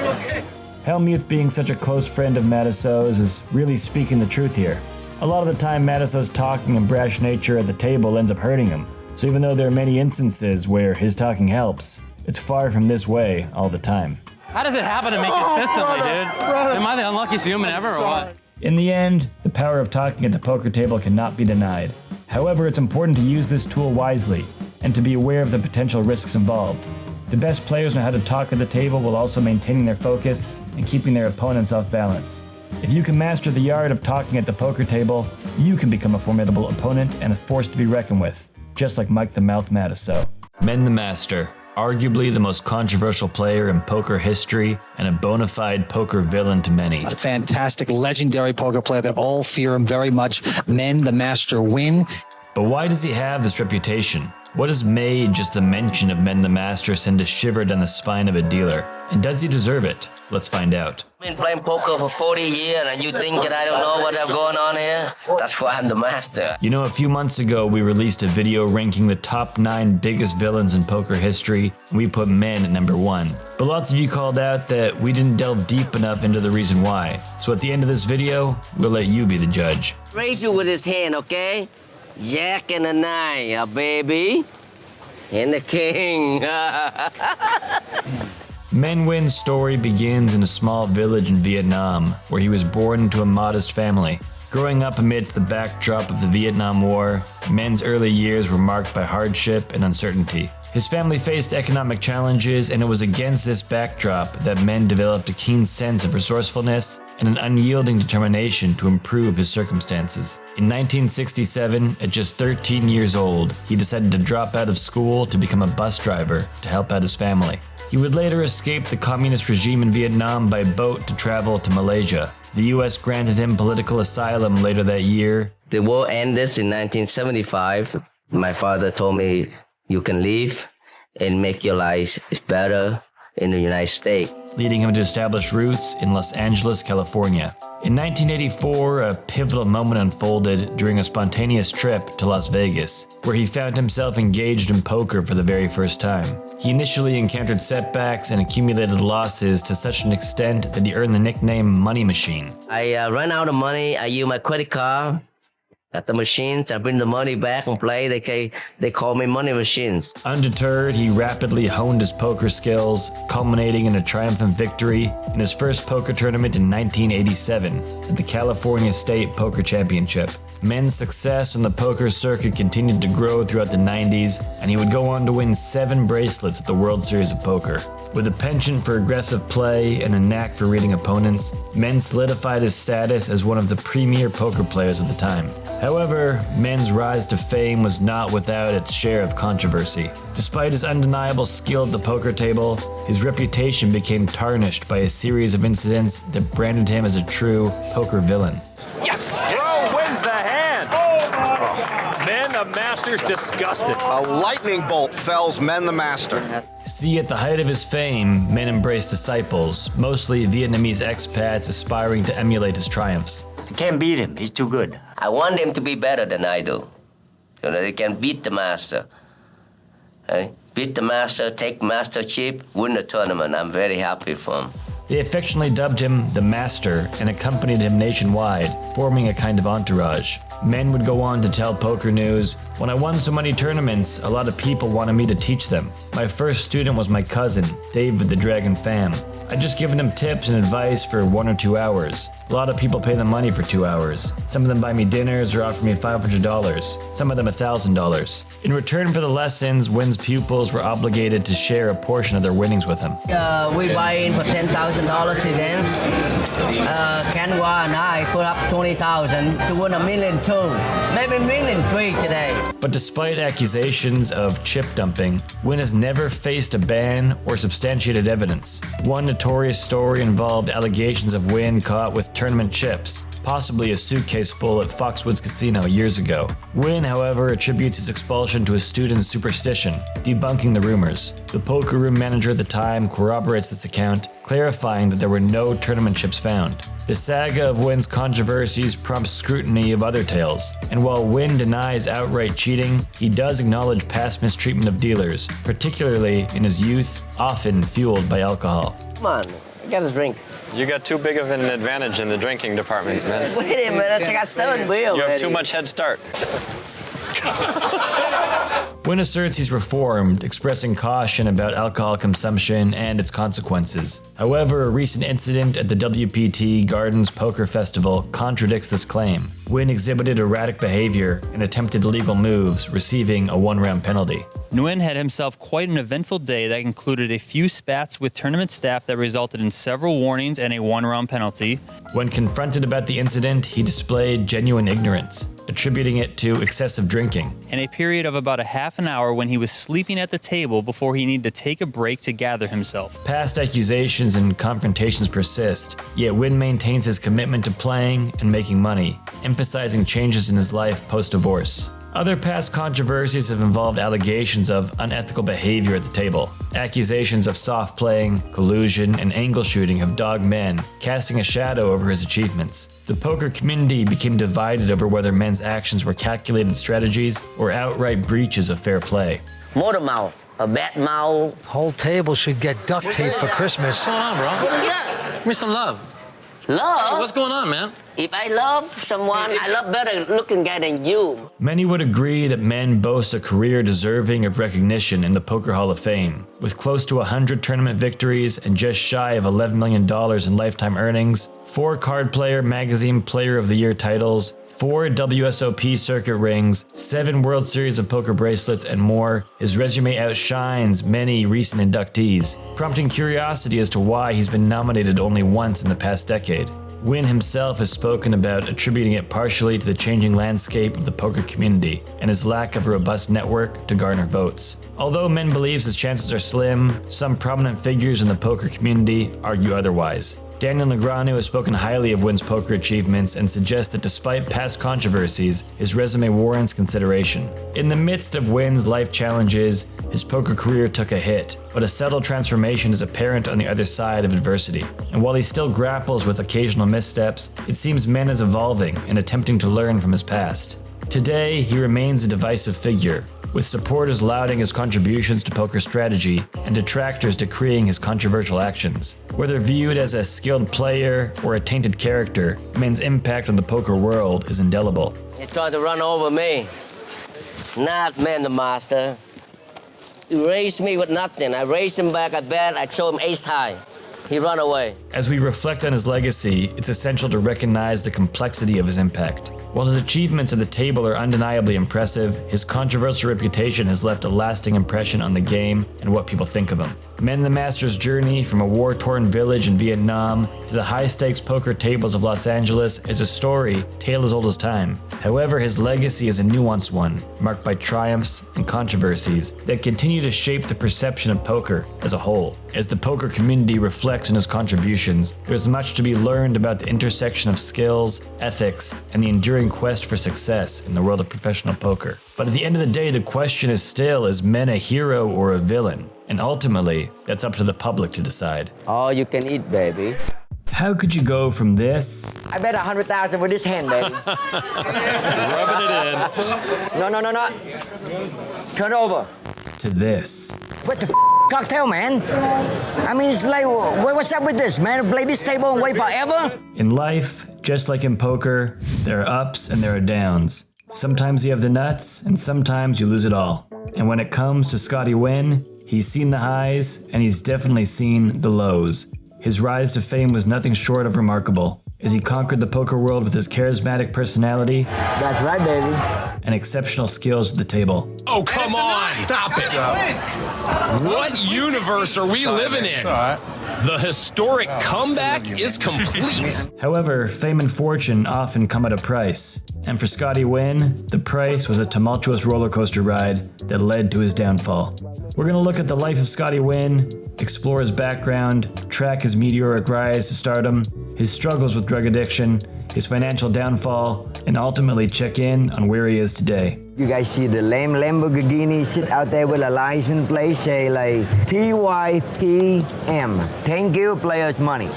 Hellmuth, being such a close friend of Matusow's, is really speaking the truth here. A lot of the time, Matusow's talking and brash nature at the table ends up hurting him. So even though there are many instances where his talking helps, it's far from this way all the time. How does it happen to me consistently, dude? Am I the unluckiest human ever, or what? In the end, the power of talking at the poker table cannot be denied. However, it's important to use this tool wisely and to be aware of the potential risks involved. The best players know how to talk at the table while also maintaining their focus and keeping their opponents off balance. If you can master the art of talking at the poker table, you can become a formidable opponent and a force to be reckoned with, just like Mike the Mouth Matusow. Men the Master, arguably the most controversial player in poker history and a bona fide poker villain to many. A fantastic, legendary poker player that all fear him very much. Men the Master win. But why does he have this reputation? What has made just the mention of Men the Master send a shiver down the spine of a dealer? And does he deserve it? Let's find out. I've been playing poker for 40 years and you think that I don't know what's going on here? That's why I'm the master. You know, a few months ago, we released a video ranking the top 9 biggest villains in poker history, and we put Men at number 1. But lots of you called out that we didn't delve deep enough into the reason why. So at the end of this video, we'll let you be the judge. Raise you with his hand, okay? Jack and a 9, baby. And the king. Men Nguyen's story begins in a small village in Vietnam, where he was born into a modest family. Growing up amidst the backdrop of the Vietnam War, Men's early years were marked by hardship and uncertainty. His family faced economic challenges, and it was against this backdrop that Men developed a keen sense of resourcefulness and an unyielding determination to improve his circumstances. In 1967, at just 13 years old, he decided to drop out of school to become a bus driver to help out his family. He would later escape the communist regime in Vietnam by boat to travel to Malaysia. The US granted him political asylum later that year. The war ended in 1975. My father told me, you can leave and make your life better in the United States, leading him to establish roots in Los Angeles, California. In 1984, a pivotal moment unfolded during a spontaneous trip to Las Vegas, where he found himself engaged in poker for the very first time. He initially encountered setbacks and accumulated losses to such an extent that he earned the nickname Money Machine. I ran out of money. I used my credit card at the machines. I bring the money back and play. They call me Money Machines. Undeterred, he rapidly honed his poker skills, culminating in a triumphant victory in his first poker tournament in 1987 at the California State Poker Championship. Men's success on the poker circuit continued to grow throughout the 90s, and he would go on to win 7 bracelets at the World Series of Poker. With a penchant for aggressive play and a knack for reading opponents, Men solidified his status as one of the premier poker players of the time. However, Men's rise to fame was not without its share of controversy. Despite his undeniable skill at the poker table, his reputation became tarnished by a series of incidents that branded him as a true poker villain. Yes! Bro wins the hand! Men the Master's disgusted. A lightning bolt fells Men the Master. See, at the height of his fame, Men embraced disciples, mostly Vietnamese expats aspiring to emulate his triumphs. I can't beat him. He's too good. I want them to be better than I do, so that they can beat the master. Beat the master, take master chip, win the tournament. I'm very happy for him. They affectionately dubbed him the Master and accompanied him nationwide, forming a kind of entourage. Men would go on to tell Poker News, "When I won so many tournaments, a lot of people wanted me to teach them. My first student was my cousin, David the Dragon Pham. I'd just given him tips and advice for 1 or 2 hours. A lot of people pay them money for 2 hours. Some of them buy me dinners or offer me $500, some of them $1,000. In return for the lessons, Nguyen's pupils were obligated to share a portion of their winnings with him. We buy in for $10,000 events. Kanwa and I put up $20,000 to win $1.2 million, maybe $1.3 million today." But despite accusations of chip dumping, Nguyen has never faced a ban or substantiated evidence. One notorious story involved allegations of Nguyen caught with tournament chips, possibly a suitcase full at Foxwoods Casino years ago. Nguyen, however, attributes his expulsion to a student's superstition, debunking the rumors. The poker room manager at the time corroborates this account, clarifying that there were no tournament chips found. The saga of Nguyen's controversies prompts scrutiny of other tales, and while Nguyen denies outright cheating, he does acknowledge past mistreatment of dealers, particularly in his youth, often fueled by alcohol. Come on, I got a drink. You got too big of an advantage in the drinking department, man. Wait a minute, I got 7 wheels. You have too much head start. Nguyen asserts he's reformed, expressing caution about alcohol consumption and its consequences. However, a recent incident at the WPT Gardens Poker Festival contradicts this claim. Nguyen exhibited erratic behavior and attempted illegal moves, receiving a 1-round penalty. Nguyen had himself quite an eventful day that included a few spats with tournament staff that resulted in several warnings and a 1-round penalty. When confronted about the incident, he displayed genuine ignorance, attributing it to excessive drinking. In a period of about a half an hour when he was sleeping at the table before he needed to take a break to gather himself. Past accusations and confrontations persist, yet Nguyen maintains his commitment to playing and making money, emphasizing changes in his life post-divorce. Other past controversies have involved allegations of unethical behavior at the table. Accusations of soft playing, collusion, and angle shooting have dogged men, casting a shadow over his achievements. The poker community became divided over whether men's actions were calculated strategies or outright breaches of fair play. Motor mouth, a bad mouth. Whole table should get duct tape for Christmas. What's going on, bro? What is that? Give me some love. Love? Hey, what's going on, man? If I love someone, I love better looking guy than you. Many would agree that men boast a career deserving of recognition in the Poker Hall of Fame. With close to 100 tournament victories and just shy of $11 million in lifetime earnings, 4 Card Player Magazine Player of the Year titles, 4 WSOP circuit rings, 7 World Series of Poker bracelets, and more, his resume outshines many recent inductees, prompting curiosity as to why he's been nominated only once in the past decade. Nguyen himself has spoken about attributing it partially to the changing landscape of the poker community and his lack of a robust network to garner votes. Although men believes his chances are slim, some prominent figures in the poker community argue otherwise. Daniel Negreanu has spoken highly of Nguyen's poker achievements and suggests that despite past controversies, his resume warrants consideration. In the midst of Nguyen's life challenges, his poker career took a hit, but a subtle transformation is apparent on the other side of adversity. And while he still grapples with occasional missteps, it seems men is evolving and attempting to learn from his past. Today, he remains a divisive figure, with supporters lauding his contributions to poker strategy and detractors decreeing his controversial actions. Whether viewed as a skilled player or a tainted character, Nguyen's impact on the poker world is indelible. He tried to run over me. Not man the master. He raised me with nothing. I raised him back, I bet, I showed him ace high. He ran away. As we reflect on his legacy, it's essential to recognize the complexity of his impact. While his achievements at the table are undeniably impressive, his controversial reputation has left a lasting impression on the game and what people think of him. Men the Master's journey from a war-torn village in Vietnam to the high-stakes poker tables of Los Angeles is a story tale as old as time. However, his legacy is a nuanced one, marked by triumphs and controversies that continue to shape the perception of poker as a whole. As the poker community reflects on his contributions, there is much to be learned about the intersection of skills, ethics, and the enduring quest for success in the world of professional poker. But at the end of the day, the question is still, is men a hero or a villain? And ultimately, that's up to the public to decide. All you can eat, baby. How could you go from this? I bet 100,000 with this hand, baby. Rubbing it in. No. Turn over. To this. What the cocktail, man. I mean, it's like, what's up with this, man? Play this table and wait forever? In life, just like in poker, there are ups and there are downs. Sometimes you have the nuts, and sometimes you lose it all. And when it comes to Scotty Nguyen, he's seen the highs, and he's definitely seen the lows. His rise to fame was nothing short of remarkable, as he conquered the poker world with his charismatic personality. That's right, baby. And exceptional skills at the table. Oh, come on! Stop it! What universe are we living in? The historic comeback is complete. However, fame and fortune often come at a price. And for Scotty Nguyen, the price was a tumultuous roller coaster ride that led to his downfall. We're going to look at the life of Scotty Nguyen, explore his background, track his meteoric rise to stardom, his struggles with drug addiction, his financial downfall, and ultimately check in on where he is today. You guys see the lame Lamborghini sit out there with a license plate, say like TYPM. Thank you, players' money.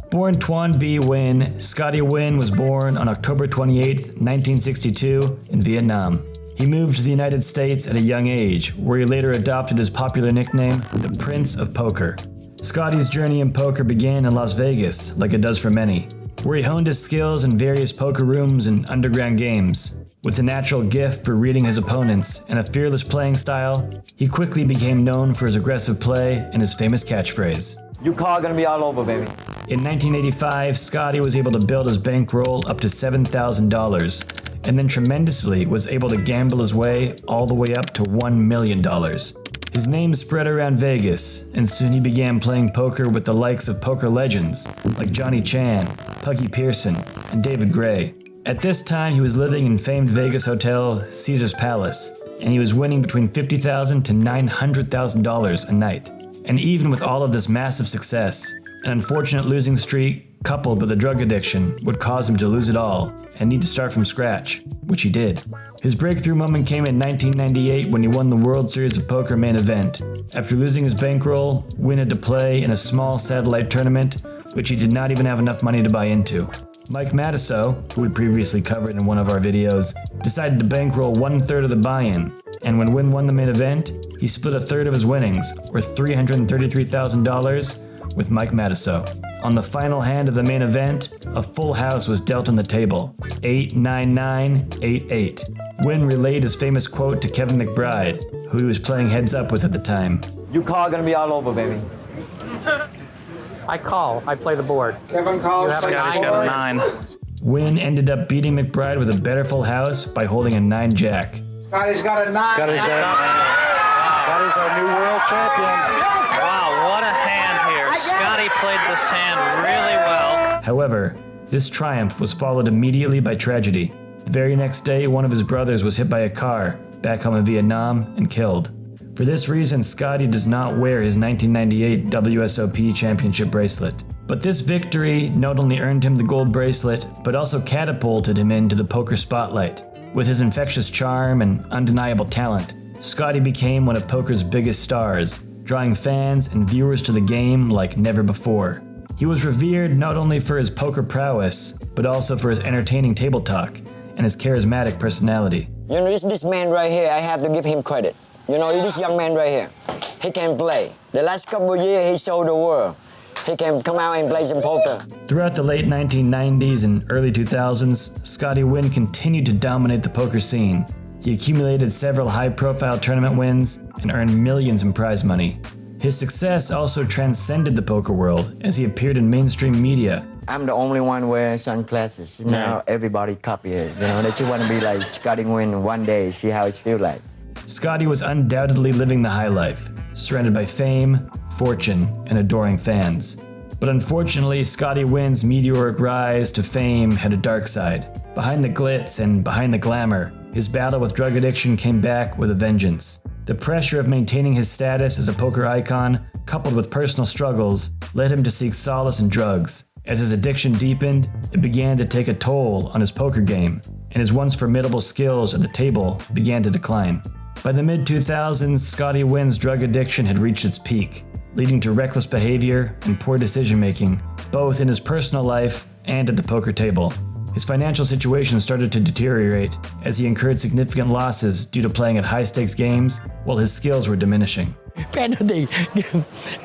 Born Tuan B. Nguyen, Scotty Nguyen was born on October 28, 1962 in Vietnam. He moved to the United States at a young age, where he later adopted his popular nickname, the Prince of Poker. Scotty's journey in poker began in Las Vegas, like it does for many, where he honed his skills in various poker rooms and underground games. With a natural gift for reading his opponents and a fearless playing style, he quickly became known for his aggressive play and his famous catchphrase. Your car gonna be all over, baby. In 1985, Scotty was able to build his bankroll up to $7,000, and then tremendously was able to gamble his way all the way up to $1 million. His name spread around Vegas, and soon he began playing poker with the likes of poker legends like Johnny Chan, Puggy Pearson, and David Gray. At this time, he was living in famed Vegas hotel Caesar's Palace, and he was winning between $50,000 to $900,000 a night. And even with all of this massive success, an unfortunate losing streak coupled with a drug addiction would cause him to lose it all and need to start from scratch, which he did. His breakthrough moment came in 1998 when he won the World Series of Poker main event. After losing his bankroll, Nguyen had to play in a small satellite tournament, which he did not even have enough money to buy into. Mike Matusow, who we previously covered in one of our videos, decided to bankroll 1/3 of the buy-in, and when Nguyen won the main event, he split 1/3 of his winnings, worth $333,000, with Mike Matusow. On the final hand of the main event, a full house was dealt on the table, 8-9-9-8-8. Nguyen relayed his famous quote to Kevin McBride, who he was playing heads up with at the time. Your car gonna be all over, baby. I call. I play the board. Kevin calls. Scotty's got a 9. Nguyen ended up beating McBride with a better full house by holding a 9-jack. Scotty's got a 9. Scotty's our new world champion. Wow, what a hand here. Scotty played this hand really well. However, this triumph was followed immediately by tragedy. The very next day, one of his brothers was hit by a car back home in Vietnam and killed. For this reason, Scotty does not wear his 1998 WSOP championship bracelet. But this victory not only earned him the gold bracelet, but also catapulted him into the poker spotlight. With his infectious charm and undeniable talent, Scotty became one of poker's biggest stars, drawing fans and viewers to the game like never before. He was revered not only for his poker prowess, but also for his entertaining table talk and his charismatic personality. You know, this man right here, I have to give him credit. You know, this young man right here, he can play. The last couple of years, he showed the world. He can come out and play some poker. Throughout the late 1990s and early 2000s, Scotty Nguyen continued to dominate the poker scene. He accumulated several high-profile tournament wins and earned millions in prize money. His success also transcended the poker world as he appeared in mainstream media. I'm the only one wearing sunglasses. Now everybody copy it. You know, they just want to be like Scotty Nguyen one day, see how it feels like. Scotty was undoubtedly living the high life, surrounded by fame, fortune, and adoring fans. But unfortunately, Scotty Nguyen's meteoric rise to fame had a dark side. Behind the glitz and behind the glamour, his battle with drug addiction came back with a vengeance. The pressure of maintaining his status as a poker icon, coupled with personal struggles, led him to seek solace in drugs. As his addiction deepened, it began to take a toll on his poker game, and his once formidable skills at the table began to decline. By the mid-2000s, Scotty Nguyen's drug addiction had reached its peak, leading to reckless behavior and poor decision-making, both in his personal life and at the poker table. His financial situation started to deteriorate as he incurred significant losses due to playing at high-stakes games while his skills were diminishing. Penalty.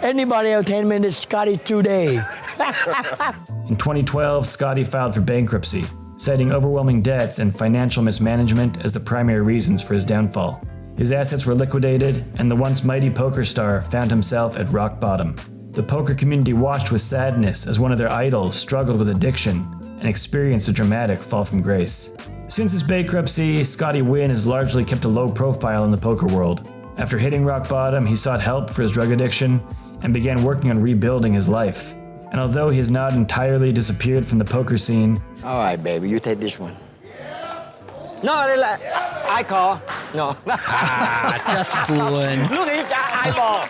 Anybody else 10 minutes, Scotty today. In 2012, Scotty filed for bankruptcy, citing overwhelming debts and financial mismanagement as the primary reasons for his downfall. His assets were liquidated, and the once mighty poker star found himself at rock bottom. The poker community watched with sadness as one of their idols struggled with addiction and experienced a dramatic fall from grace. Since his bankruptcy, Scotty Nguyen has largely kept a low profile in the poker world. After hitting rock bottom, he sought help for his drug addiction and began working on rebuilding his life. And although he has not entirely disappeared from the poker scene... All right, baby, you take this one. No, I call. No. Just fooling. Look at his eyeball.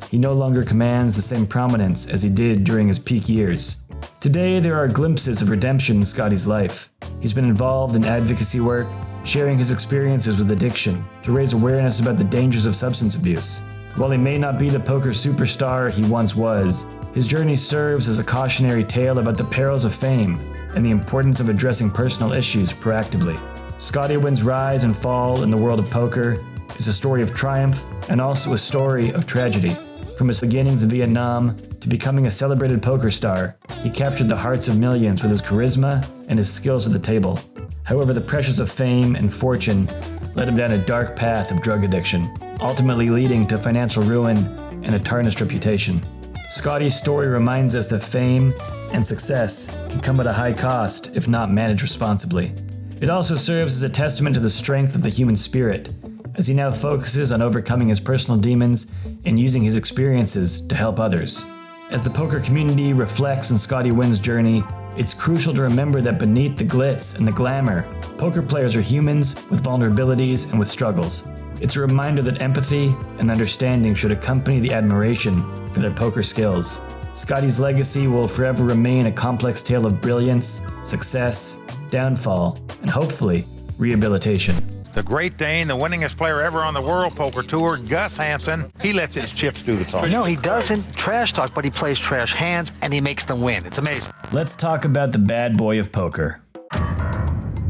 He no longer commands the same prominence as he did during his peak years. Today, there are glimpses of redemption in Scotty's life. He's been involved in advocacy work, sharing his experiences with addiction to raise awareness about the dangers of substance abuse. While he may not be the poker superstar he once was, his journey serves as a cautionary tale about the perils of fame and the importance of addressing personal issues proactively. Scotty Nguyen's rise and fall in the world of poker is a story of triumph and also a story of tragedy. From his beginnings in Vietnam to becoming a celebrated poker star, he captured the hearts of millions with his charisma and his skills at the table. However, the pressures of fame and fortune led him down a dark path of drug addiction, ultimately leading to financial ruin and a tarnished reputation. Scotty's story reminds us that fame and success can come at a high cost if not managed responsibly. It also serves as a testament to the strength of the human spirit, as he now focuses on overcoming his personal demons and using his experiences to help others. As the poker community reflects on Scotty Nguyen's journey, it's crucial to remember that beneath the glitz and the glamour, poker players are humans with vulnerabilities and with struggles. It's a reminder that empathy and understanding should accompany the admiration for their poker skills. Scotty's legacy will forever remain a complex tale of brilliance, success, downfall, and hopefully, rehabilitation. The Great Dane, the winningest player ever on the World Poker Tour, Gus Hansen, he lets his chips do the talking. No, he doesn't trash talk, but he plays trash hands and he makes them win. It's amazing. Let's talk about the bad boy of poker.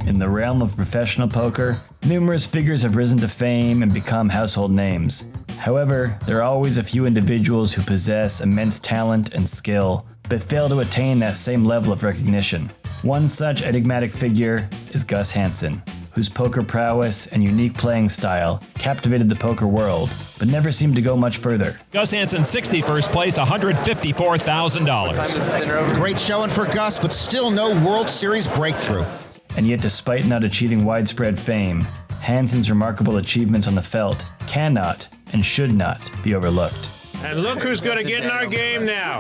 In the realm of professional poker, numerous figures have risen to fame and become household names. However, there are always a few individuals who possess immense talent and skill, but fail to attain that same level of recognition. One such enigmatic figure is Gus Hansen, whose poker prowess and unique playing style captivated the poker world, but never seemed to go much further. Gus Hansen, 61st place, $154,000. Great showing for Gus, but still no World Series breakthrough. And yet, despite not achieving widespread fame, Hansen's remarkable achievements on the felt cannot and should not be overlooked. And look who's going to get in our game now.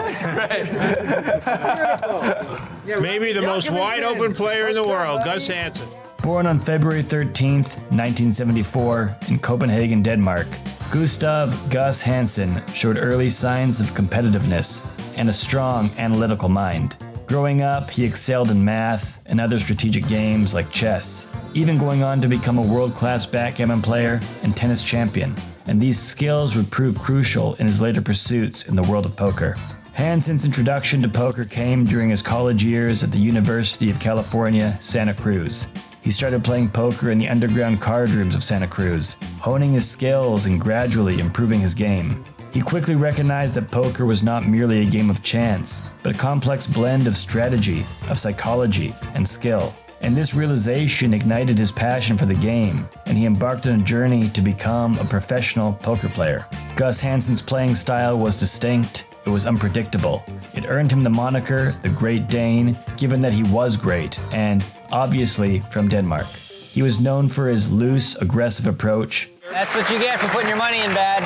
Maybe the most wide-open player in the world, Gus Hansen. Born on February 13th, 1974, in Copenhagen, Denmark, Gustav Gus Hansen showed early signs of competitiveness and a strong analytical mind. Growing up, he excelled in math and other strategic games like chess, even going on to become a world-class backgammon player and tennis champion. And these skills would prove crucial in his later pursuits in the world of poker. Hansen's introduction to poker came during his college years at the University of California, Santa Cruz. He started playing poker in the underground card rooms of Santa Cruz, honing his skills and gradually improving his game. He quickly recognized that poker was not merely a game of chance, but a complex blend of strategy, of psychology, and skill. And this realization ignited his passion for the game, and he embarked on a journey to become a professional poker player. Gus Hansen's playing style was distinct, it was unpredictable. It earned him the moniker, the Great Dane, given that he was great, and, obviously, from Denmark. He was known for his loose, aggressive approach. That's what you get for putting your money in bad.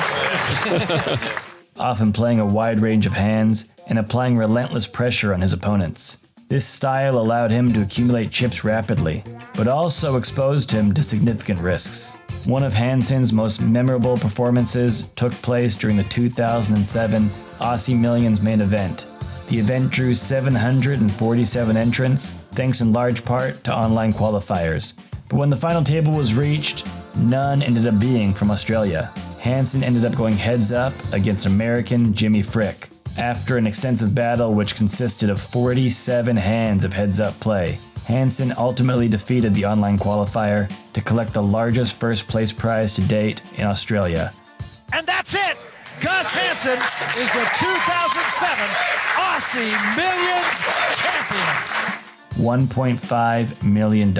Often playing a wide range of hands and applying relentless pressure on his opponents. This style allowed him to accumulate chips rapidly, but also exposed him to significant risks. One of Hansen's most memorable performances took place during the 2007 Aussie Millions main event. The event drew 747 entrants, thanks in large part to online qualifiers. But when the final table was reached, none ended up being from Australia. Hansen ended up going heads up against American Jimmy Frick. After an extensive battle which consisted of 47 hands of heads-up play, Hansen ultimately defeated the online qualifier to collect the largest first-place prize to date in Australia. And that's it! Gus Hansen is the 2007 Aussie Millions champion. $1.5 million.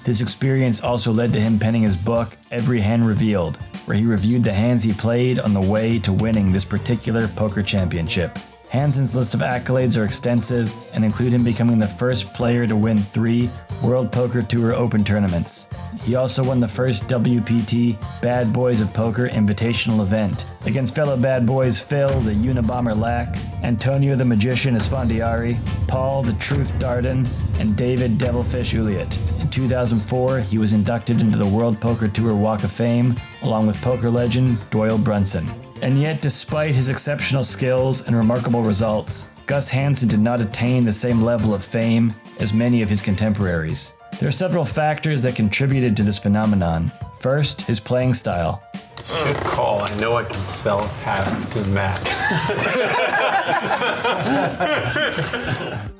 This experience also led to him penning his book, Every Hand Revealed, where he reviewed the hands he played on the way to winning this particular poker championship. Hansen's list of accolades are extensive and include him becoming the first player to win 3 World Poker Tour Open tournaments. He also won the first WPT Bad Boys of Poker Invitational event against fellow bad boys Phil the Unabomber Lack, Antonio the Magician Esfandiari, Paul the Truth Darden, and David Devilfish Uliot. In 2004, he was inducted into the World Poker Tour Walk of Fame along with poker legend Doyle Brunson. And yet, despite his exceptional skills and remarkable results, Gus Hansen did not attain the same level of fame as many of his contemporaries. There are several factors that contributed to this phenomenon. First, his playing style. Good call. I know I can sell past to Matt.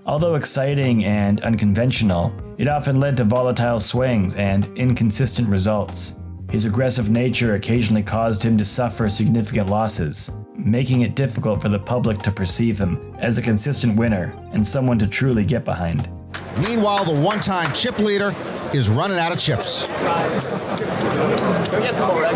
Although exciting and unconventional, it often led to volatile swings and inconsistent results. His aggressive nature occasionally caused him to suffer significant losses, making it difficult for the public to perceive him as a consistent winner and someone to truly get behind. Meanwhile, the one-time chip leader is running out of chips.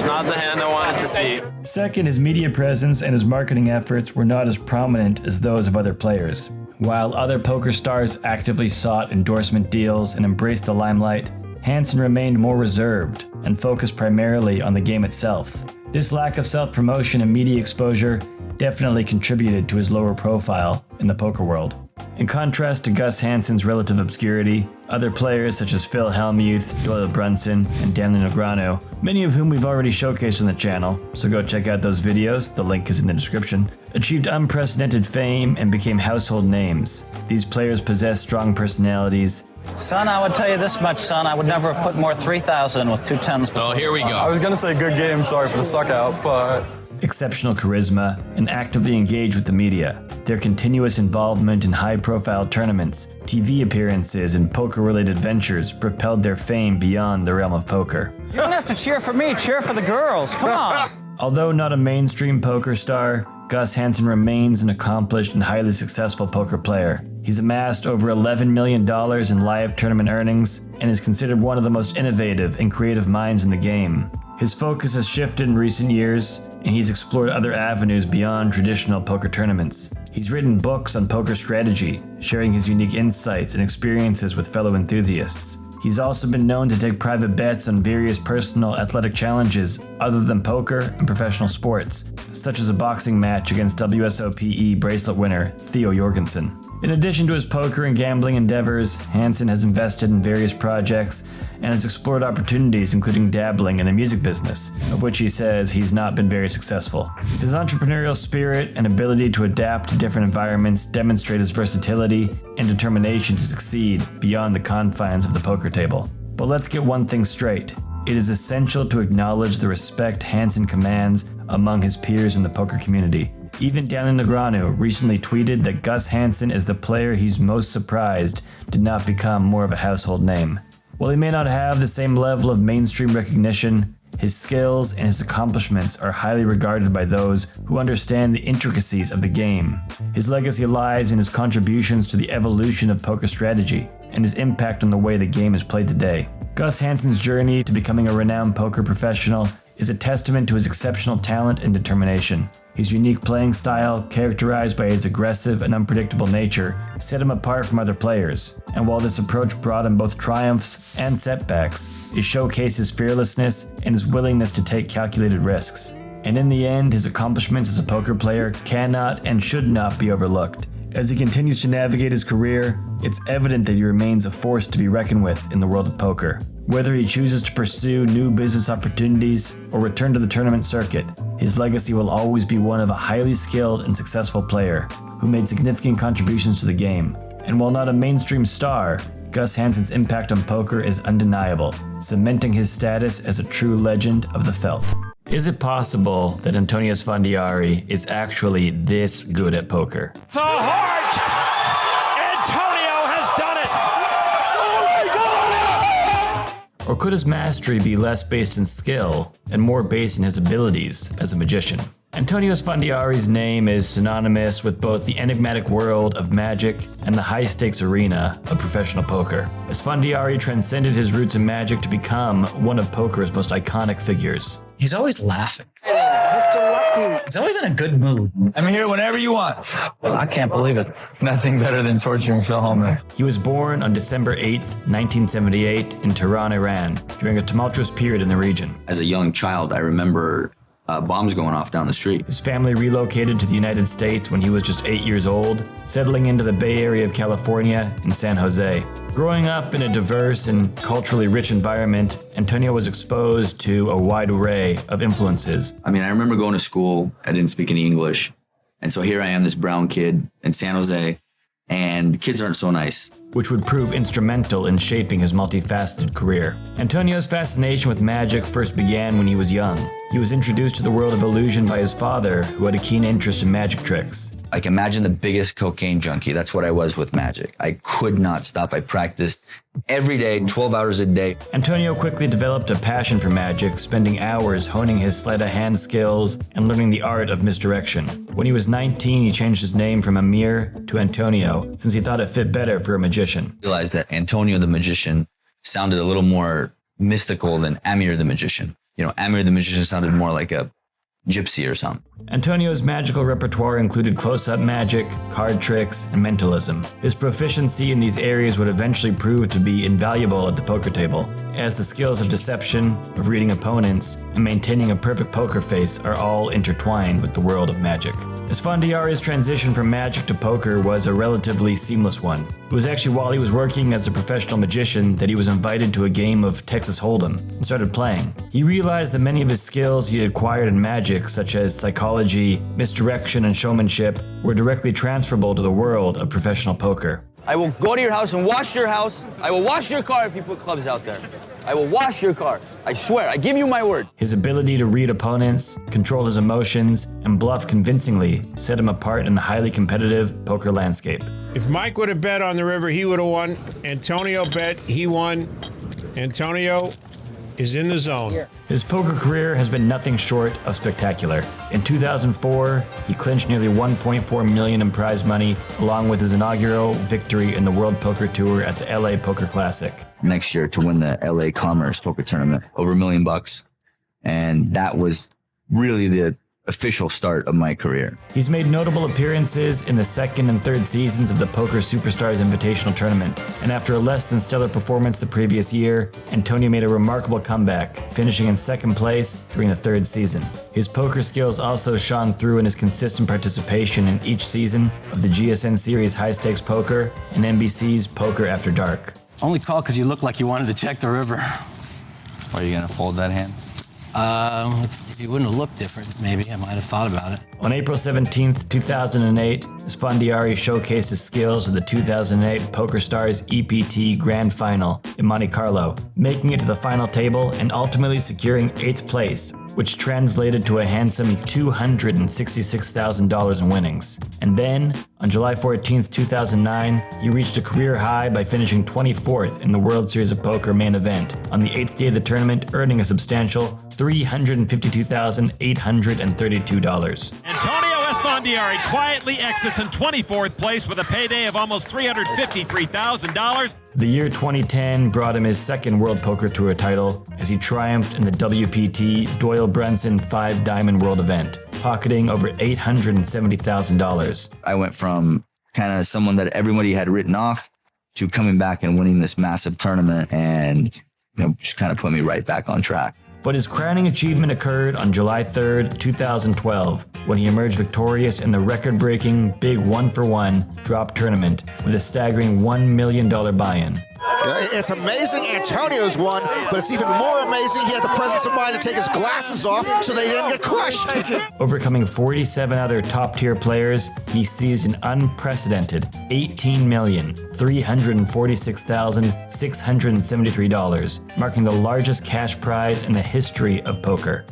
Not the hand I wanted to see. Second, his media presence and his marketing efforts were not as prominent as those of other players. While other poker stars actively sought endorsement deals and embraced the limelight, Hansen remained more reserved and focused primarily on the game itself. This lack of self-promotion and media exposure definitely contributed to his lower profile in the poker world. In contrast to Gus Hansen's relative obscurity, other players such as Phil Hellmuth, Doyle Brunson, and Danny Negreanu, many of whom we've already showcased on the channel, so go check out those videos, the link is in the description, achieved unprecedented fame and became household names. These players possess strong personalities. Son, I would tell you this much, son. I would never have put more 3,000 with 2 10s. Oh, here we go. I was gonna say good game, sorry for the suck out, but... Exceptional charisma, and actively engage with the media. Their continuous involvement in high-profile tournaments, TV appearances, and poker-related ventures propelled their fame beyond the realm of poker. You don't have to cheer for me, cheer for the girls. Come on. Although not a mainstream poker star, Gus Hansen remains an accomplished and highly successful poker player. He's amassed over $11 million in live tournament earnings and is considered one of the most innovative and creative minds in the game. His focus has shifted in recent years, and he's explored other avenues beyond traditional poker tournaments. He's written books on poker strategy, sharing his unique insights and experiences with fellow enthusiasts. He's also been known to take private bets on various personal athletic challenges other than poker and professional sports, such as a boxing match against WSOPE bracelet winner Theo Jorgensen. In addition to his poker and gambling endeavors, Hansen has invested in various projects and has explored opportunities including dabbling in the music business, of which he says he's not been very successful. His entrepreneurial spirit and ability to adapt to different environments demonstrate his versatility and determination to succeed beyond the confines of the poker table. But let's get one thing straight. It is essential to acknowledge the respect Hansen commands among his peers in the poker community. Even Danny Negreanu recently tweeted that Gus Hansen is the player he's most surprised did not become more of a household name. While he may not have the same level of mainstream recognition, his skills and his accomplishments are highly regarded by those who understand the intricacies of the game. His legacy lies in his contributions to the evolution of poker strategy and his impact on the way the game is played today. Gus Hansen's journey to becoming a renowned poker professional is a testament to his exceptional talent and determination. His unique playing style, characterized by his aggressive and unpredictable nature, set him apart from other players. And while this approach brought him both triumphs and setbacks, it showcased his fearlessness and his willingness to take calculated risks. And in the end, his accomplishments as a poker player cannot and should not be overlooked. As he continues to navigate his career, it's evident that he remains a force to be reckoned with in the world of poker. Whether he chooses to pursue new business opportunities or return to the tournament circuit, his legacy will always be one of a highly skilled and successful player who made significant contributions to the game. And while not a mainstream star, Gus Hansen's impact on poker is undeniable, cementing his status as a true legend of the felt. Is it possible that Antonio Esfandiari is actually this good at poker? It's a heart! Antonio has done it! Or could his mastery be less based in skill and more based in his abilities as a magician? Antonio Esfandiari's name is synonymous with both the enigmatic world of magic and the high-stakes arena of professional poker. Esfandiari transcended his roots in magic to become one of poker's most iconic figures. He's always laughing. He's always in a good mood. I'm here whenever you want. I can't believe it. Nothing better than torturing Phil Hellmuth. He was born on December 8th, 1978 in Tehran, Iran, during a tumultuous period in the region. As a young child, I remember bombs going off down the street. His family relocated to the United States when he was just 8 years old, settling into the Bay Area of California in San Jose. Growing up in a diverse and culturally rich environment, Antonio was exposed to a wide array of influences. I mean, I remember going to school. I didn't speak any English. And so here I am, this brown kid in San Jose, and kids aren't so nice. Which would prove instrumental in shaping his multifaceted career. Antonio's fascination with magic first began when he was young. He was introduced to the world of illusion by his father, who had a keen interest in magic tricks. Like, imagine the biggest cocaine junkie. That's what I was with magic. I could not stop. I practiced every day, 12 hours a day. Antonio quickly developed a passion for magic, spending hours honing his sleight of hand skills and learning the art of misdirection. When he was 19, he changed his name from Amir to Antonio, since he thought it fit better for a magician. I realized that Antonio the magician sounded a little more mystical than Amir the magician. You know, Amir the magician sounded more like a gypsy or something. Antonio's magical repertoire included close-up magic, card tricks, and mentalism. His proficiency in these areas would eventually prove to be invaluable at the poker table, as the skills of deception, of reading opponents, and maintaining a perfect poker face are all intertwined with the world of magic. Esfandiari's transition from magic to poker was a relatively seamless one. It was actually while he was working as a professional magician that he was invited to a game of Texas Hold'em and started playing. He realized that many of his skills he had acquired in magic, such as psychology, misdirection, and showmanship, were directly transferable to the world of professional poker. I will go to your house and wash your house. I will wash your car if you put clubs out there. I will wash your car. I swear, I give you my word. His ability to read opponents, control his emotions, and bluff convincingly set him apart in the highly competitive poker landscape. If Mike would have bet on the river, he would have won. Antonio bet, he won. Antonio is in the zone. His poker career has been nothing short of spectacular. In 2004, he clinched nearly $1.4 million in prize money, along with his inaugural victory in the World Poker Tour at the LA Poker Classic. Next year to win the LA Commerce Poker Tournament, over $1 million. And that was really the official start of my career. He's made notable appearances in the second and third seasons of the Poker Superstars Invitational Tournament, and after a less than stellar performance the previous year, Antonio made a remarkable comeback, finishing in second place during the third season. His poker skills also shone through in his consistent participation in each season of the GSN series High Stakes Poker and NBC's Poker After Dark. Only called because you looked like you wanted to check the river. Are you gonna fold that hand? If you wouldn't have looked different, maybe I might have thought about it. On April 17th, 2008, Esfandiari showcased his skills at the 2008 PokerStars EPT Grand Final in Monte Carlo, making it to the final table and ultimately securing 8th place, which translated to a handsome $266,000 in winnings. And then, on July 14th, 2009, he reached a career high by finishing 24th in the World Series of Poker main event on the 8th day of the tournament, earning a substantial $352,832. Antonio Esfandiari quietly exits in 24th place with a payday of almost $353,000. The year 2010 brought him his second World Poker Tour title as he triumphed in the WPT Doyle Brunson 5-Diamond World event, pocketing over $870,000. I went from kind of someone that everybody had written off to coming back and winning this massive tournament, and just kind of put me right back on track. But his crowning achievement occurred on July 3rd, 2012, when he emerged victorious in the record-breaking Big 1-for-1 drop tournament with a staggering $1 million buy-in. It's amazing Antonio's won, but it's even more amazing he had the presence of mind to take his glasses off so they didn't get crushed. Overcoming 47 other top-tier players, he seized an unprecedented $18,346,673, marking the largest cash prize in the history of poker.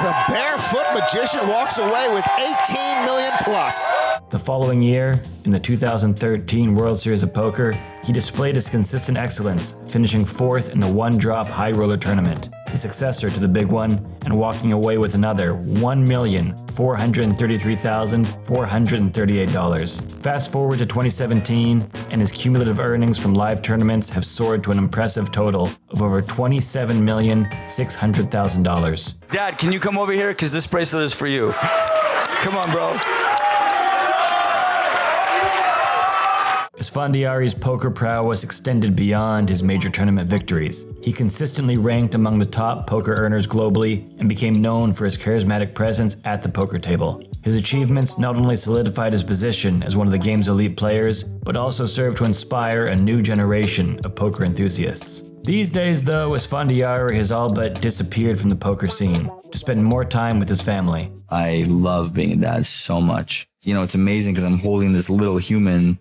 the barefoot magician walks away with $18 million plus. The following year, in the 2013 World Series of Poker, he displayed his consistent excellence, finishing 4th in the one-drop high roller tournament, the successor to the big one, and walking away with another $1,433,438. Fast forward to 2017, and his cumulative earnings from live tournaments have soared to an impressive total of over $27,600,000. Dad, can you come over here? Because this bracelet is for you. Come on, bro. Esfandiari's poker prowess extended beyond his major tournament victories. He consistently ranked among the top poker earners globally and became known for his charismatic presence at the poker table. His achievements not only solidified his position as one of the game's elite players, but also served to inspire a new generation of poker enthusiasts. These days, though, Esfandiari has all but disappeared from the poker scene to spend more time with his family. I love being a dad so much. You know, it's amazing because I'm holding this little human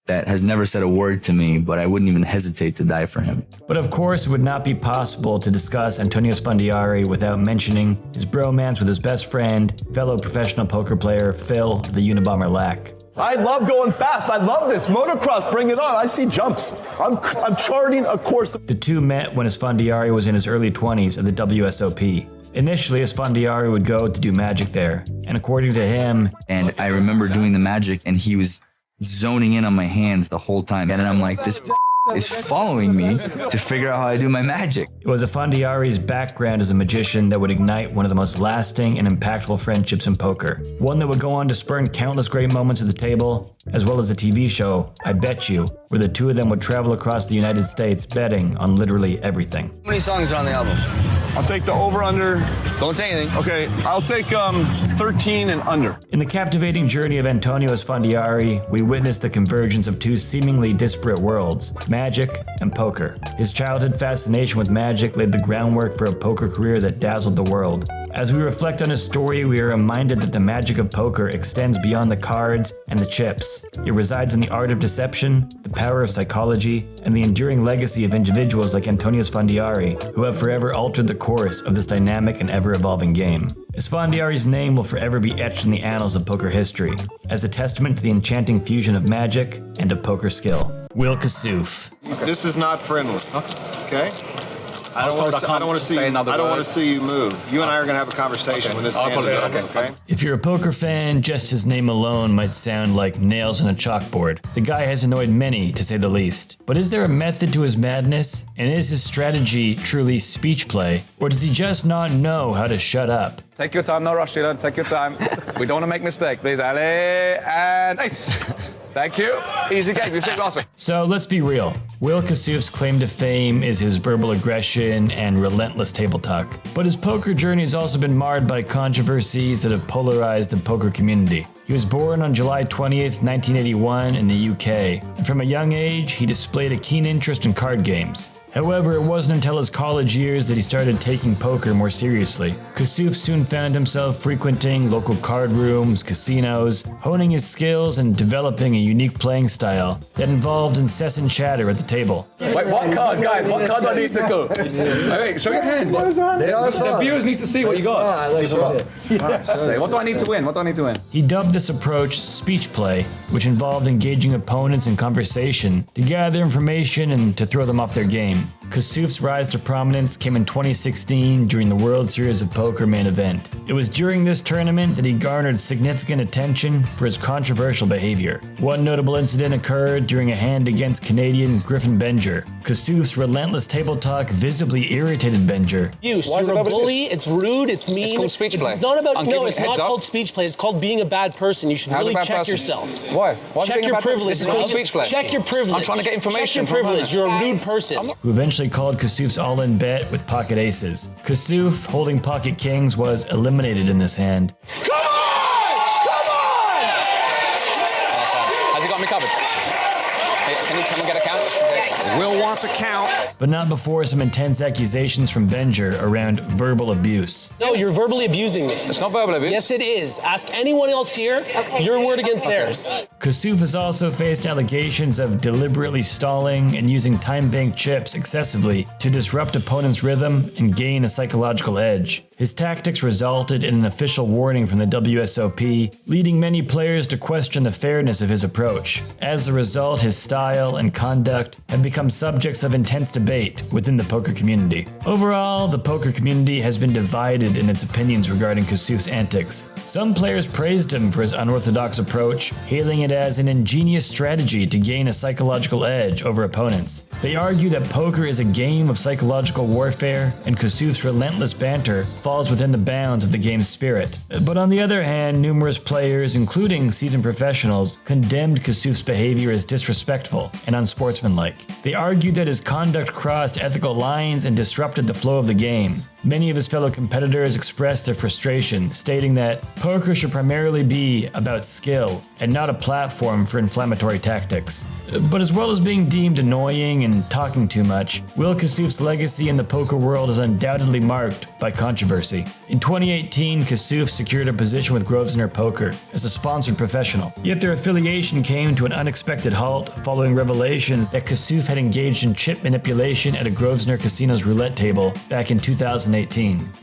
that has never said a word to me, but I wouldn't even hesitate to die for him. But of course, it would not be possible to discuss Antonio Esfandiari without mentioning his bromance with his best friend, fellow professional poker player Phil the Unabomber Lack. I love going fast. I love this. Motocross, bring it on. I see jumps. I'm charting a course. The two met when Esfandiari was in his early 20s at the WSOP. Initially, Esfandiari would go to do magic there, and according to him... And I remember doing the magic, and he was zoning in on my hands the whole time. And I'm like, this is following me to figure out how I do my magic. It was Esfandiari's background as a magician that would ignite one of the most lasting and impactful friendships in poker. One that would go on to spurn countless great moments at the table, as well as a TV show, I Bet You, where the two of them would travel across the United States betting on literally everything. How many songs are on the album? I'll take the over-under. Don't say anything. Okay, I'll take 13 and under. In the captivating journey of Antonio Esfandiari, we witnessed the convergence of two seemingly disparate worlds, magic and poker. His childhood fascination with magic laid the groundwork for a poker career that dazzled the world. As we reflect on his story, we are reminded that the magic of poker extends beyond the cards and the chips. It resides in the art of deception, the power of psychology, and the enduring legacy of individuals like Antonio Esfandiari, who have forever altered the course of this dynamic and ever-evolving game. Esfandiari's name will forever be etched in the annals of poker history, as a testament to the enchanting fusion of magic and of poker skill. Will Kassouf. This is not friendly, okay? I don't want to see you move. You and I are going to have a conversation when this hand is over, okay? If you're a poker fan, just his name alone might sound like nails on a chalkboard. The guy has annoyed many, to say the least. But is there a method to his madness? And is his strategy truly speech play? Or does he just not know how to shut up? Take your time, no rush, Dylan. Take your time. We don't want to make mistakes. Please, Ali, and ace. Thank you. Easy game. You think awesome. So let's be real. Will Kassouf's claim to fame is his verbal aggression and relentless table talk. But his poker journey has also been marred by controversies that have polarized the poker community. He was born on July 20th, 1981 in the UK, and from a young age, he displayed a keen interest in card games. However, it wasn't until his college years that he started taking poker more seriously. Kassouf soon found himself frequenting local card rooms, casinos, honing his skills and developing a unique playing style that involved incessant chatter at the table. Wait, what card, guys? What card do I need to go? Wait, show your hand. The viewers need to see what you got. What do I need to win? What do I need to win? He dubbed this approach speech play, which involved engaging opponents in conversation to gather information and to throw them off their game. Kassouf's rise to prominence came in 2016 during the World Series of Poker main event. It was during this tournament that he garnered significant attention for his controversial behavior. One notable incident occurred during a hand against Canadian Griffin Benger. Kassouf's relentless table talk visibly irritated Benger. You're a bully, it's rude, it's mean. It's called speech play. It's not about, no, it's not called speech play, it's called being a bad person. You should really check yourself. Why? Check your privilege. It's called speech play. Check your privilege. I'm trying to get information. Check your privilege. You're a rude person. Who eventually called Kassouf's all-in bet with pocket aces. Kassouf, holding pocket kings, was eliminated in this hand. Come on! Has he got me covered? Hey, can someone get a count? Will wants a count. But not before some intense accusations from Benger around verbal abuse. No, you're verbally abusing me. It's not verbal abuse. Yes, it is. Ask anyone else here. Your word against theirs. Kassouf has also faced allegations of deliberately stalling and using time-banked chips excessively to disrupt opponents' rhythm and gain a psychological edge. His tactics resulted in an official warning from the WSOP, leading many players to question the fairness of his approach. As a result, his style and conduct have become subjects of intense debate within the poker community. Overall, the poker community has been divided in its opinions regarding Kassouf's antics. Some players praised him for his unorthodox approach, hailing it as an ingenious strategy to gain a psychological edge over opponents. They argue that poker is a game of psychological warfare, and Kassouf's relentless banter falls within the bounds of the game's spirit. But on the other hand, numerous players, including seasoned professionals, condemned Kassouf's behavior as disrespectful and unsportsmanlike. They argued that his conduct crossed ethical lines and disrupted the flow of the game. Many of his fellow competitors expressed their frustration, stating that poker should primarily be about skill and not a platform for inflammatory tactics. But as well as being deemed annoying and talking too much, Will Kassouf's legacy in the poker world is undoubtedly marked by controversy. In 2018, Kassouf secured a position with Grosvenor Poker as a sponsored professional. Yet their affiliation came to an unexpected halt following revelations that Kassouf had engaged in chip manipulation at a Grosvenor Casino's roulette table back in 2018.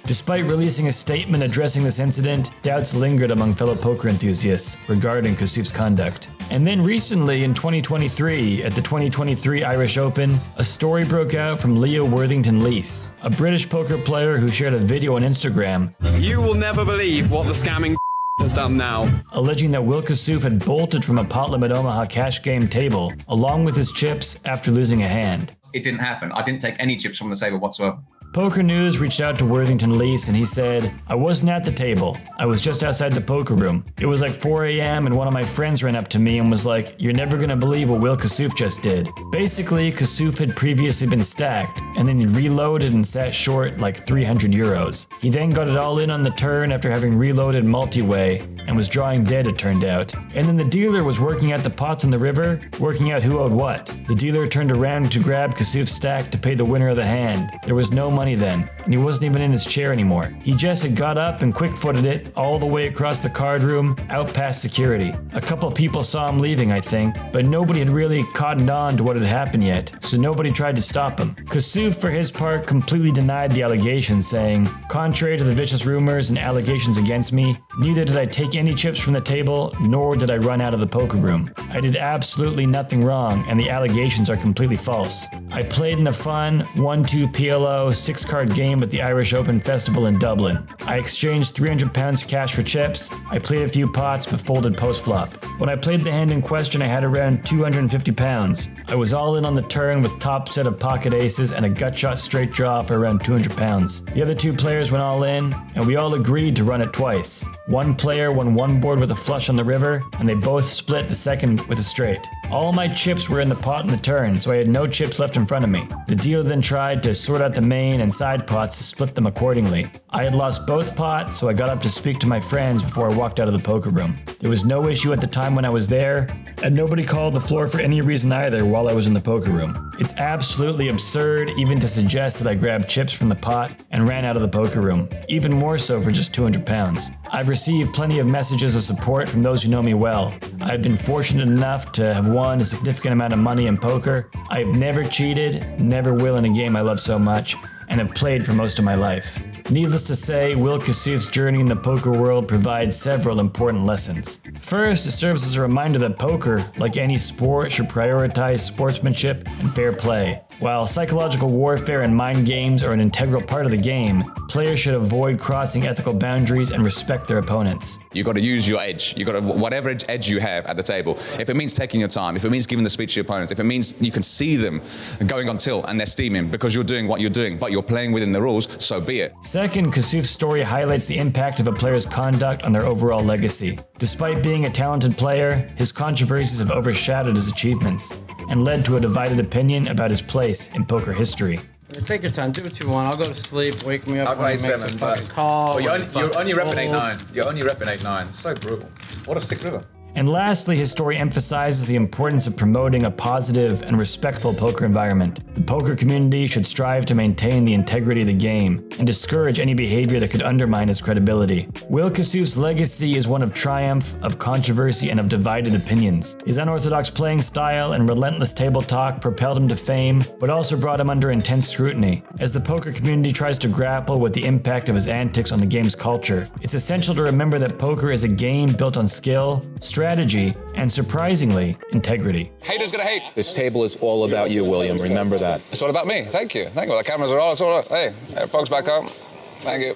Despite releasing a statement addressing this incident, doubts lingered among fellow poker enthusiasts regarding Kassouf's conduct. And then recently, in 2023, at the 2023 Irish Open, a story broke out from Leo Worthington-Lees, a British poker player who shared a video on Instagram. You will never believe what the scamming has done now. Alleging that Will Kassouf had bolted from a Pot Limit Omaha cash game table, along with his chips, after losing a hand. It didn't happen. I didn't take any chips from the table whatsoever. Poker News reached out to Worthington-Lees and he said, "I wasn't at the table. I was just outside the poker room. It was like 4 a.m. and one of my friends ran up to me and was like, 'You're never gonna believe what Will Kassouf just did.'" Basically, Kassouf had previously been stacked and then he reloaded and sat short like 300 euros. He then got it all in on the turn after having reloaded multi-way and was drawing dead, it turned out. And then the dealer was working out the pots in the river, working out who owed what. The dealer turned around to grab Kassouf's stack to pay the winner of the hand. There was no money then, and he wasn't even in his chair anymore. He just had got up and quick-footed it all the way across the card room, out past security. A couple people saw him leaving, I think, but nobody had really cottoned on to what had happened yet, so nobody tried to stop him. Kassouf, for his part, completely denied the allegations, saying, "Contrary to the vicious rumors and allegations against me, neither did I take any chips from the table, nor did I run out of the poker room. I did absolutely nothing wrong, and the allegations are completely false. I played in a fun 1-2 PLO 6-card game at the Irish Open Festival in Dublin. I exchanged £300 cash for chips. I played a few pots but folded post-flop. When I played the hand in question, I had around £250. I was all in on the turn with top set of pocket aces and a gut shot straight draw for around £200. The other two players went all in, and we all agreed to run it twice. One player won one board with a flush on the river, and they both split the second with a straight. All my chips were in the pot in the turn, so I had no chips left in front of me. The dealer then tried to sort out the main and side pots to split them accordingly. I had lost both pots, so I got up to speak to my friends before I walked out of the poker room. There was no issue at the time when I was there, and nobody called the floor for any reason either while I was in the poker room. It's absolutely absurd even to suggest that I grabbed chips from the pot and ran out of the poker room, even more so for just £200. I've received plenty of messages of support from those who know me well. I've been fortunate enough to have won a significant amount of money in poker. I've never cheated, never will in a game I love so much, and have played for most of my life. Needless to say, Will Kassouf's journey in the poker world provides several important lessons. First, it serves as a reminder that poker, like any sport, should prioritize sportsmanship and fair play. While psychological warfare and mind games are an integral part of the game, players should avoid crossing ethical boundaries and respect their opponents. You've got to use your edge. You've got to, whatever edge you have at the table. If it means taking your time, if it means giving the speech to your opponent, if it means you can see them going on tilt and they're steaming because you're doing what you're doing, but you're playing within the rules, so be it. Second, Kassouf's story highlights the impact of a player's conduct on their overall legacy. Despite being a talented player, his controversies have overshadowed his achievements and led to a divided opinion about his place in poker history. Take your time, do what you want. I'll go to sleep, wake me up when I make some fucking call. Well, you're only repping 8-9. You're only repping 8-9. So brutal. What a sick river. And lastly, his story emphasizes the importance of promoting a positive and respectful poker environment. The poker community should strive to maintain the integrity of the game and discourage any behavior that could undermine its credibility. Will Kassouf's legacy is one of triumph, of controversy, and of divided opinions. His unorthodox playing style and relentless table talk propelled him to fame, but also brought him under intense scrutiny. As the poker community tries to grapple with the impact of his antics on the game's culture, it's essential to remember that poker is a game built on skill, strategy, and surprisingly, integrity. Haters gonna hate. This table is all about you, William. Remember that. It's all about me. Thank you. Thank you. The cameras are all. It's all. Hey, folks back home. Thank you.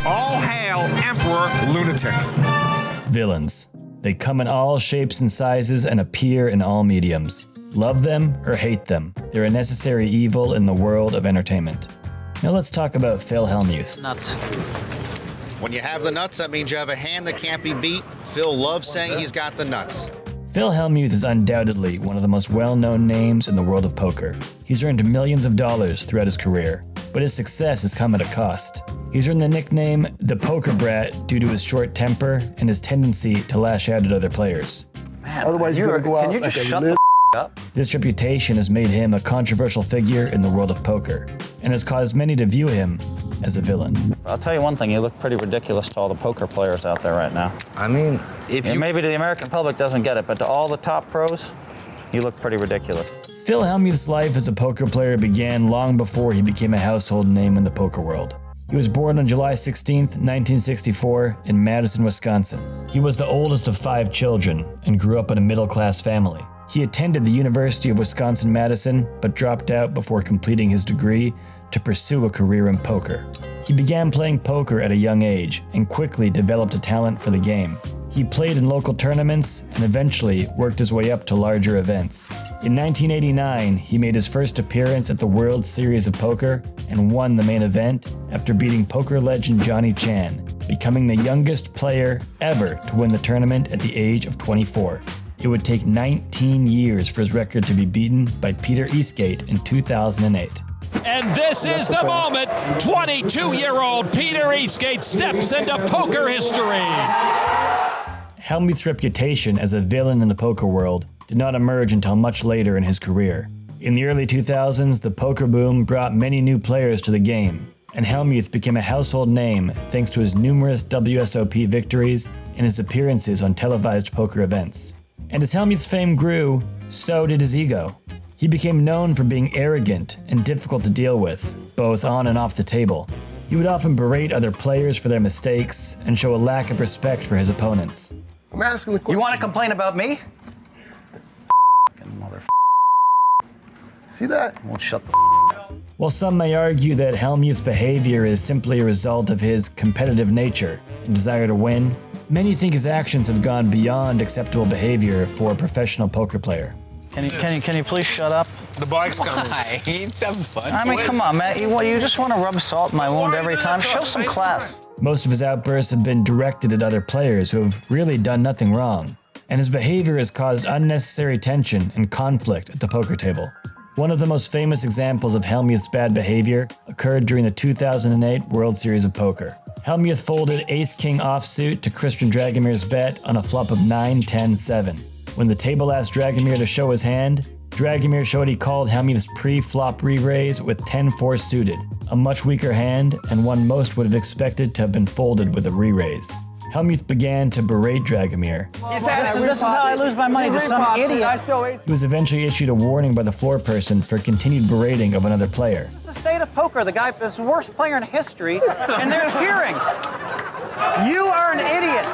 All hail Emperor Lunatic. Villains. They come in all shapes and sizes and appear in all mediums. Love them or hate them, they're a necessary evil in the world of entertainment. Now let's talk about Phil Hellmuth. Nuts. When you have the nuts, that means you have a hand that can't be beat. Phil loves saying he's got the nuts. Phil Hellmuth is undoubtedly one of the most well-known names in the world of poker. He's earned millions of dollars throughout his career, but his success has come at a cost. He's earned the nickname the Poker Brat due to his short temper and his tendency to lash out at other players. Man, otherwise you're gonna go out. Can you just shut the up? This reputation has made him a controversial figure in the world of poker, and has caused many to view him as a villain. I'll tell you one thing, you look pretty ridiculous to all the poker players out there right now. I mean, maybe to the American public doesn't get it, but to all the top pros, you look pretty ridiculous. Phil Hellmuth's life as a poker player began long before he became a household name in the poker world. He was born on July 16, 1964, in Madison, Wisconsin. He was the oldest of 5 children and grew up in a middle-class family. He attended the University of Wisconsin-Madison, but dropped out before completing his degree to pursue a career in poker. He began playing poker at a young age and quickly developed a talent for the game. He played in local tournaments and eventually worked his way up to larger events. In 1989, he made his first appearance at the World Series of Poker and won the main event after beating poker legend Johnny Chan, becoming the youngest player ever to win the tournament at the age of 24. It would take 19 years for his record to be beaten by Peter Eastgate in 2008. And this is the moment 22-year-old Peter Eastgate steps into poker history. Hellmuth's reputation as a villain in the poker world did not emerge until much later in his career. In the early 2000s, the poker boom brought many new players to the game, and Hellmuth became a household name thanks to his numerous WSOP victories and his appearances on televised poker events. And as Hellmuth's fame grew, so did his ego. He became known for being arrogant and difficult to deal with, both on and off the table. He would often berate other players for their mistakes and show a lack of respect for his opponents. I'm asking the question. You want to complain about me? See that? Won't shut the While some may argue that Hellmuth's behavior is simply a result of his competitive nature and desire to win, many think his actions have gone beyond acceptable behavior for a professional poker player. Can you please shut up? The bike's coming. Why? He's having fun. I mean, come on, man. You just want to rub salt in my wound every time? Show some class. Most of his outbursts have been directed at other players who have really done nothing wrong, and his behavior has caused unnecessary tension and conflict at the poker table. One of the most famous examples of Hellmuth's bad behavior occurred during the 2008 World Series of Poker. Hellmuth folded Ace-King offsuit to Christian Dragomir's bet on a flop of 9-10-7. When the table asked Dragomir to show his hand, Dragomir showed he called Hellmuth's pre-flop re-raise with 10-4 suited, a much weaker hand and one most would have expected to have been folded with a re-raise. Hellmuth began to berate Dragomir. This is how I lose my money to some idiot. He was eventually issued a warning by the floor person for continued berating of another player. It's the state of poker. The guy is the worst player in history, and they're cheering. You are an idiot.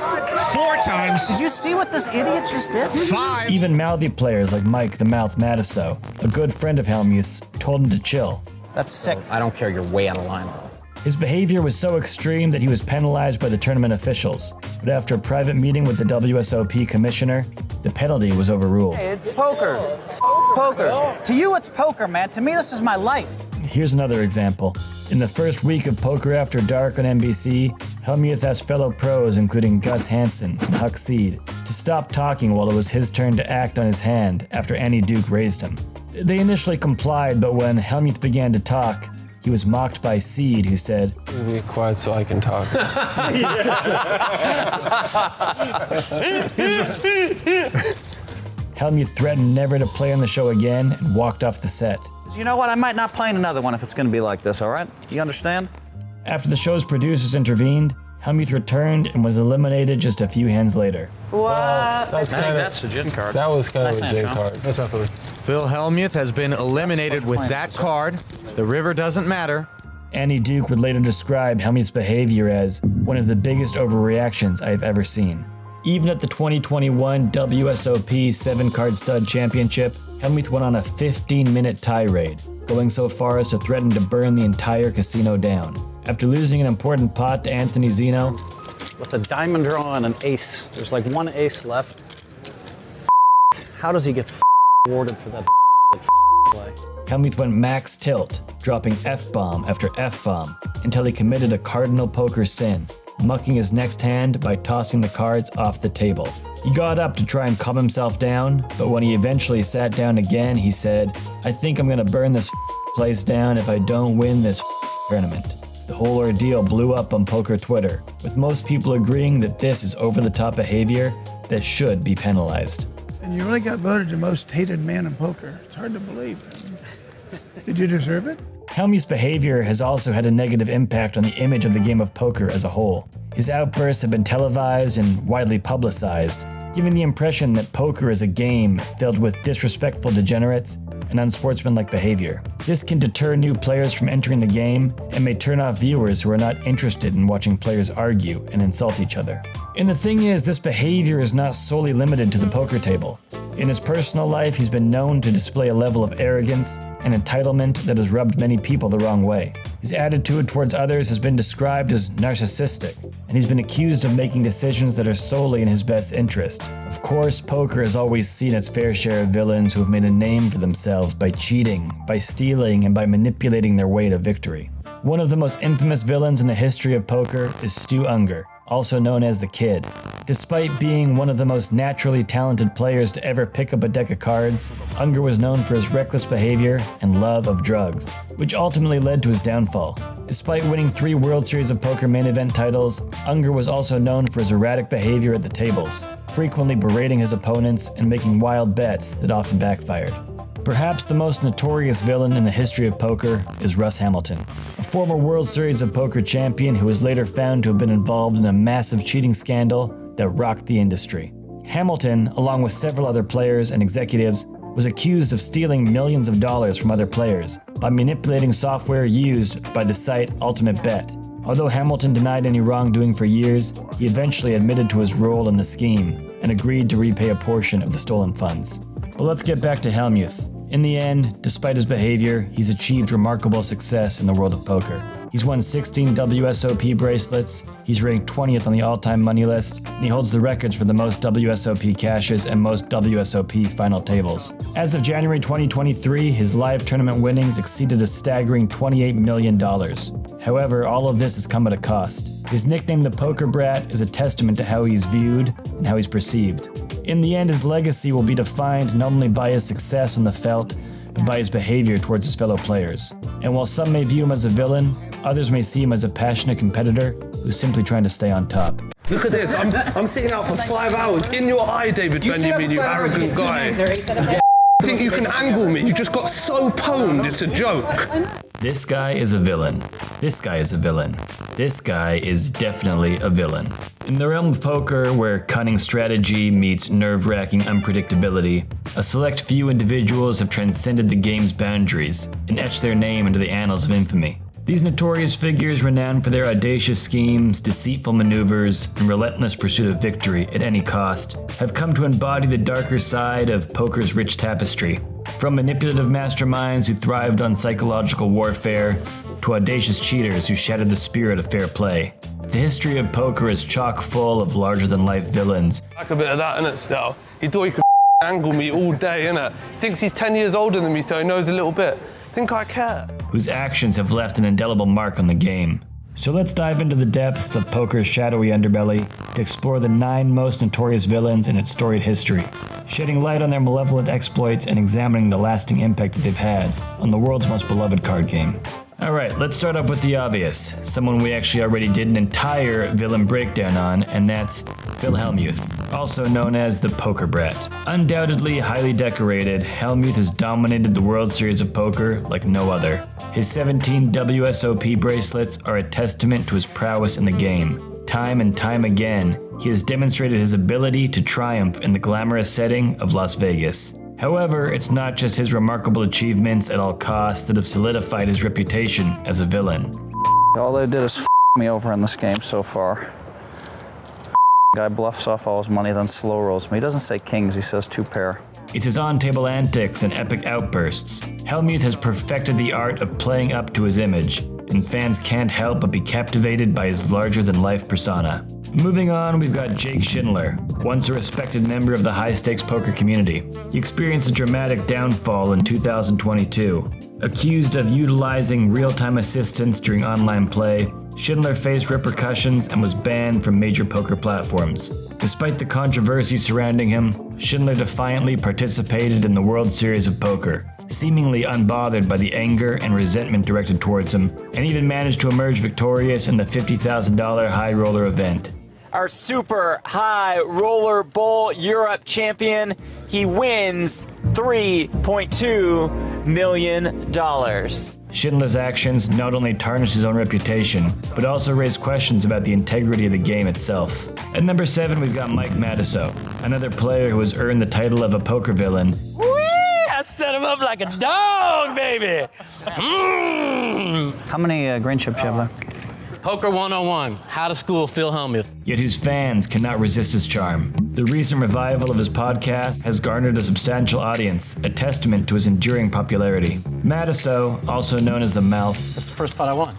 4 times. Did you see what this idiot just did? 5. Even mouthy players like Mike the Mouth Matusow, a good friend of Hellmuth's, told him to chill. That's sick. I don't care. You're way out of line. His behavior was so extreme that he was penalized by the tournament officials, but after a private meeting with the WSOP commissioner, the penalty was overruled. Hey, it's poker. It's poker. To you, it's poker, man. To me, this is my life. Here's another example. In the first week of Poker After Dark on NBC, Hellmuth asked fellow pros, including Gus Hansen and Huck Seed, to stop talking while it was his turn to act on his hand after Annie Duke raised him. They initially complied, but when Hellmuth began to talk, He was mocked by Seed, who said, "Be quiet so I can talk." Hellmuth threatened never to play on the show again and walked off the set. You know what? I might not play in another one if it's going to be like this, all right? You understand? After the show's producers intervened, Hellmuth returned and was eliminated just a few hands later. What? That's the gin card. That was kind of a J card. That's not Philly. Phil Hellmuth has been eliminated with that card. The river doesn't matter. Annie Duke would later describe Hellmuth's behavior as one of the biggest overreactions I have ever seen. Even at the 2021 WSOP 7-Card Stud Championship, Hellmuth went on a 15-minute tirade, going so far as to threaten to burn the entire casino down. After losing an important pot to Anthony Zeno, with a diamond draw and an ace, there's like one ace left. How does he get awarded for that play? Hellmuth went max tilt, dropping F-bomb after F-bomb until he committed a cardinal poker sin, mucking his next hand by tossing the cards off the table. He got up to try and calm himself down, but when he eventually sat down again, he said, "I think I'm gonna burn this place down if I don't win this tournament." The whole ordeal blew up on poker Twitter, with most people agreeing that this is over-the-top behavior that should be penalized. And you really got voted the most hated man in poker. It's hard to believe. Did you deserve it? Hellmuth's behavior has also had a negative impact on the image of the game of poker as a whole. His outbursts have been televised and widely publicized, giving the impression that poker is a game filled with disrespectful degenerates and unsportsmanlike behavior. This can deter new players from entering the game and may turn off viewers who are not interested in watching players argue and insult each other. And the thing is, this behavior is not solely limited to the poker table. In his personal life, he's been known to display a level of arrogance and entitlement that has rubbed many people the wrong way. His attitude towards others has been described as narcissistic, and he's been accused of making decisions that are solely in his best interest. Of course, poker has always seen its fair share of villains who have made a name for themselves by cheating, by stealing, and by manipulating their way to victory. One of the most infamous villains in the history of poker is Stu Ungar, also known as the Kid. Despite being one of the most naturally talented players to ever pick up a deck of cards, Ungar was known for his reckless behavior and love of drugs, which ultimately led to his downfall. Despite winning 3 World Series of Poker main event titles, Ungar was also known for his erratic behavior at the tables, frequently berating his opponents and making wild bets that often backfired. Perhaps the most notorious villain in the history of poker is Russ Hamilton, a former World Series of Poker champion who was later found to have been involved in a massive cheating scandal that rocked the industry. Hamilton, along with several other players and executives, was accused of stealing millions of dollars from other players by manipulating software used by the site Ultimate Bet. Although Hamilton denied any wrongdoing for years, he eventually admitted to his role in the scheme and agreed to repay a portion of the stolen funds. But let's get back to Hellmuth. In the end, despite his behavior, he's achieved remarkable success in the world of poker. He's won 16 WSOP bracelets, he's ranked 20th on the all-time money list, and he holds the records for the most WSOP cashes and most WSOP final tables. As of January 2023, his live tournament winnings exceeded a staggering $28 million. However, all of this has come at a cost. His nickname, the Poker Brat, is a testament to how he's viewed and how he's perceived. In the end, his legacy will be defined not only by his success on the felt, but by his behavior towards his fellow players. And while some may view him as a villain, others may see him as a passionate competitor who's simply trying to stay on top. Look at this, I'm sitting out for 5 hours. In your eye, David Benjamin, you arrogant guy. You think you can angle me? You just got so pwned, it's a joke. This guy is a villain. This guy is a villain. This guy is definitely a villain. In the realm of poker, where cunning strategy meets nerve-wracking unpredictability, a select few individuals have transcended the game's boundaries and etched their name into the annals of infamy. These notorious figures, renowned for their audacious schemes, deceitful maneuvers, and relentless pursuit of victory at any cost, have come to embody the darker side of poker's rich tapestry. From manipulative masterminds who thrived on psychological warfare, to audacious cheaters who shattered the spirit of fair play. The history of poker is chock full of larger-than-life villains. Like a bit of that, innit, still? He thought he could angle me all day, innit? Thinks he's 10 years older than me, so he knows a little bit. Think I care? Whose actions have left an indelible mark on the game. So let's dive into the depths of poker's shadowy underbelly to explore the 9 most notorious villains in its storied history, shedding light on their malevolent exploits and examining the lasting impact that they've had on the world's most beloved card game. Alright, let's start off with the obvious. Someone we actually already did an entire villain breakdown on, and that's Phil Hellmuth, also known as the Poker Brat. Undoubtedly highly decorated, Hellmuth has dominated the World Series of Poker like no other. His 17 WSOP bracelets are a testament to his prowess in the game. Time and time again, he has demonstrated his ability to triumph in the glamorous setting of Las Vegas. However, it's not just his remarkable achievements at all costs that have solidified his reputation as a villain. All they did is me over in this game so far. Guy bluffs off all his money, then slow rolls me. He doesn't say kings, he says 2 pair. It's his on-table antics and epic outbursts. Hellmuth has perfected the art of playing up to his image, and fans can't help but be captivated by his larger-than-life persona. Moving on, we've got Jake Schindler, once a respected member of the high-stakes poker community. He experienced a dramatic downfall in 2022. Accused of utilizing real-time assistance during online play, Schindler faced repercussions and was banned from major poker platforms. Despite the controversy surrounding him, Schindler defiantly participated in the World Series of Poker, seemingly unbothered by the anger and resentment directed towards him, and even managed to emerge victorious in the $50,000 high roller event. Our super high roller bowl Europe champion, he wins $3.2 million. Schindler's actions not only tarnished his own reputation, but also raised questions about the integrity of the game itself. At number 7, we've got Mike Matusow, another player who has earned the title of a poker villain. Whee! I set him up like a dog, baby. How many green chips you have there? Poker 101, how to school Phil Hellmuth. Yet whose fans cannot resist his charm. The recent revival of his podcast has garnered a substantial audience, a testament to his enduring popularity. Matusow, also known as the Mouth, That's the first pot I won.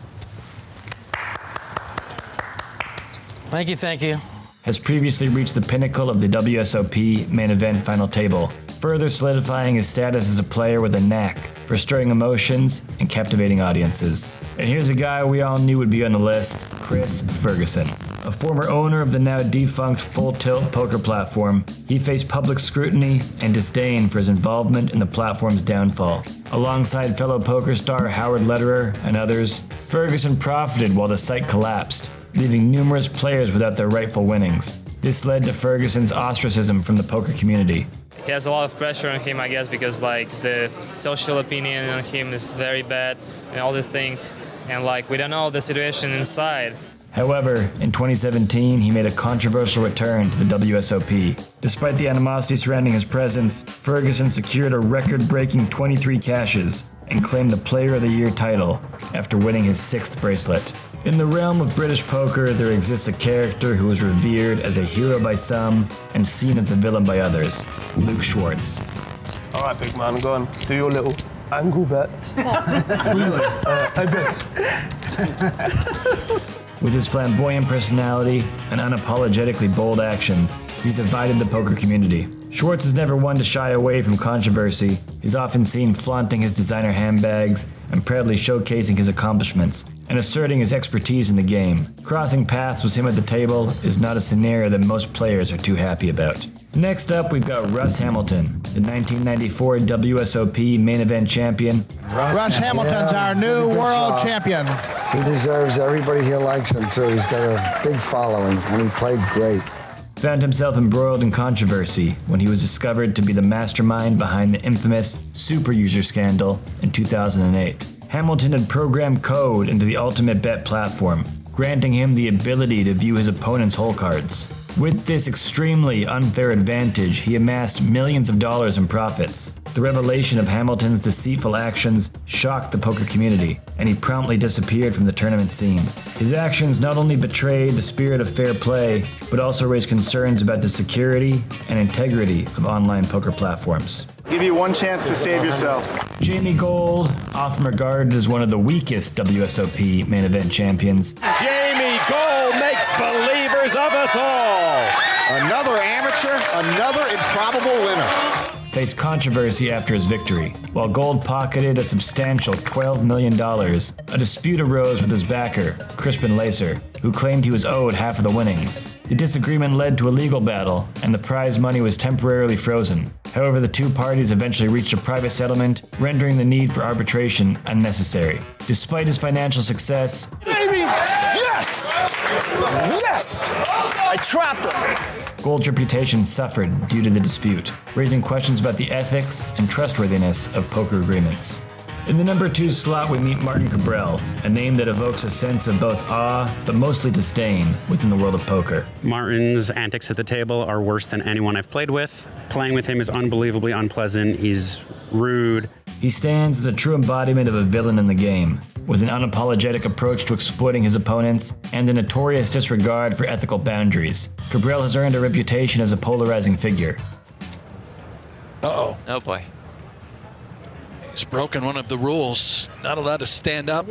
Thank you. has previously reached the pinnacle of the WSOP main event final table, further solidifying his status as a player with a knack for stirring emotions and captivating audiences. And here's a guy we all knew would be on the list, Chris Ferguson. A former owner of the now defunct Full Tilt poker platform, he faced public scrutiny and disdain for his involvement in the platform's downfall. Alongside fellow poker star Howard Lederer and others, Ferguson profited while the site collapsed, leaving numerous players without their rightful winnings. This led to Ferguson's ostracism from the poker community. He has a lot of pressure on him, I guess, because the social opinion on him is very bad and all the things, and we don't know the situation inside. However, in 2017, he made a controversial return to the WSOP. Despite the animosity surrounding his presence, Ferguson secured a record-breaking 23 cashes and claimed the Player of the Year title after winning his 6th bracelet. In the realm of British poker, there exists a character who is revered as a hero by some and seen as a villain by others, Luke Schwartz. All right, big man, go on. Do your little angle bet. Really? I bet. With his flamboyant personality and unapologetically bold actions, he's divided the poker community. Schwartz is never one to shy away from controversy. He's often seen flaunting his designer handbags and proudly showcasing his accomplishments and asserting his expertise in the game. Crossing paths with him at the table is not a scenario that most players are too happy about. Next up, we've got Russ Hamilton, the 1994 WSOP main event champion. Russ Hamilton's our new world champion. He deserves, everybody here likes him too. He's got a big following and he played great. Found himself embroiled in controversy when he was discovered to be the mastermind behind the infamous super user scandal in 2008. Hamilton had programmed code into the Ultimate Bet platform, granting him the ability to view his opponent's hole cards. With this extremely unfair advantage, he amassed millions of dollars in profits. The revelation of Hamilton's deceitful actions shocked the poker community, and he promptly disappeared from the tournament scene. His actions not only betrayed the spirit of fair play, but also raised concerns about the security and integrity of online poker platforms. Give you one chance to save yourself. Jamie Gold, often regarded as one of the weakest WSOP main event champions. Jamie Gold makes believers of us all. Another amateur, another improbable winner. faced controversy after his victory. While Gold pocketed a substantial $12 million, a dispute arose with his backer, Crispin Lacer, who claimed he was owed half of the winnings. The disagreement led to a legal battle, and the prize money was temporarily frozen. However, the two parties eventually reached a private settlement, rendering the need for arbitration unnecessary. Despite his financial success, Baby! Yes! Yes! I trapped him! Gold's reputation suffered due to the dispute, raising questions about the ethics and trustworthiness of poker agreements. In the number 2 slot, we meet Martin Cabral, a name that evokes a sense of both awe, but mostly disdain within the world of poker. Martin's antics at the table are worse than anyone I've played with. Playing with him is unbelievably unpleasant. He's rude. He stands as a true embodiment of a villain in the game, with an unapologetic approach to exploiting his opponents and a notorious disregard for ethical boundaries. Cabral has earned a reputation as a polarizing figure. Uh-oh. Oh boy. He's broken one of the rules. Not allowed to stand up.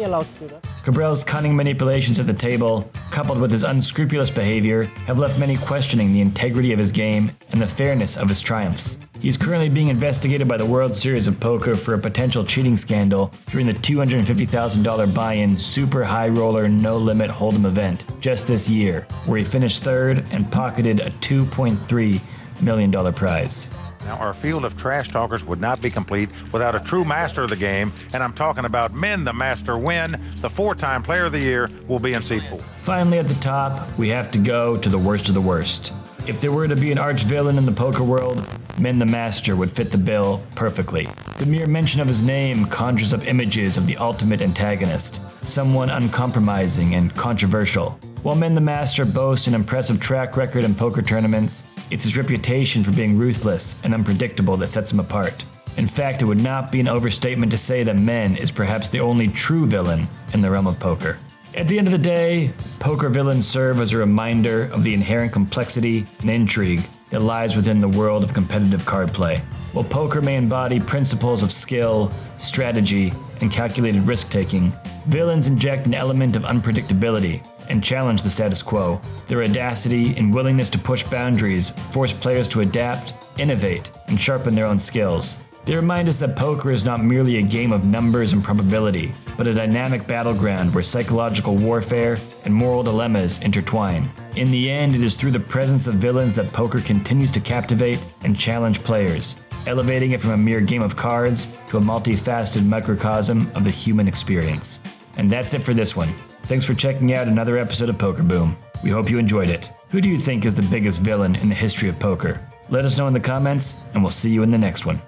Cabral's cunning manipulations at the table, coupled with his unscrupulous behavior, have left many questioning the integrity of his game and the fairness of his triumphs. He is currently being investigated by the World Series of Poker for a potential cheating scandal during the $250,000 buy-in Super High Roller No Limit Hold'em event just this year, where he finished third and pocketed a $2.3 million prize. Now, our field of trash talkers would not be complete without a true master of the game, and I'm talking about Men the Master Nguyen, the 4-time Player of the Year, will be in seat 4. Finally, at the top, we have to go to the worst of the worst. If there were to be an arch-villain in the poker world, Men the Master would fit the bill perfectly. The mere mention of his name conjures up images of the ultimate antagonist, someone uncompromising and controversial. While Men the Master boasts an impressive track record in poker tournaments, it's his reputation for being ruthless and unpredictable that sets him apart. In fact, it would not be an overstatement to say that Men is perhaps the only true villain in the realm of poker. At the end of the day, poker villains serve as a reminder of the inherent complexity and intrigue that lies within the world of competitive card play. While poker may embody principles of skill, strategy, and calculated risk-taking, villains inject an element of unpredictability and challenge the status quo. Their audacity and willingness to push boundaries force players to adapt, innovate, and sharpen their own skills. They remind us that poker is not merely a game of numbers and probability, but a dynamic battleground where psychological warfare and moral dilemmas intertwine. In the end, it is through the presence of villains that poker continues to captivate and challenge players, elevating it from a mere game of cards to a multifaceted microcosm of the human experience. And that's it for this one. Thanks for checking out another episode of Poker Boom. We hope you enjoyed it. Who do you think is the biggest villain in the history of poker? Let us know in the comments, and we'll see you in the next one.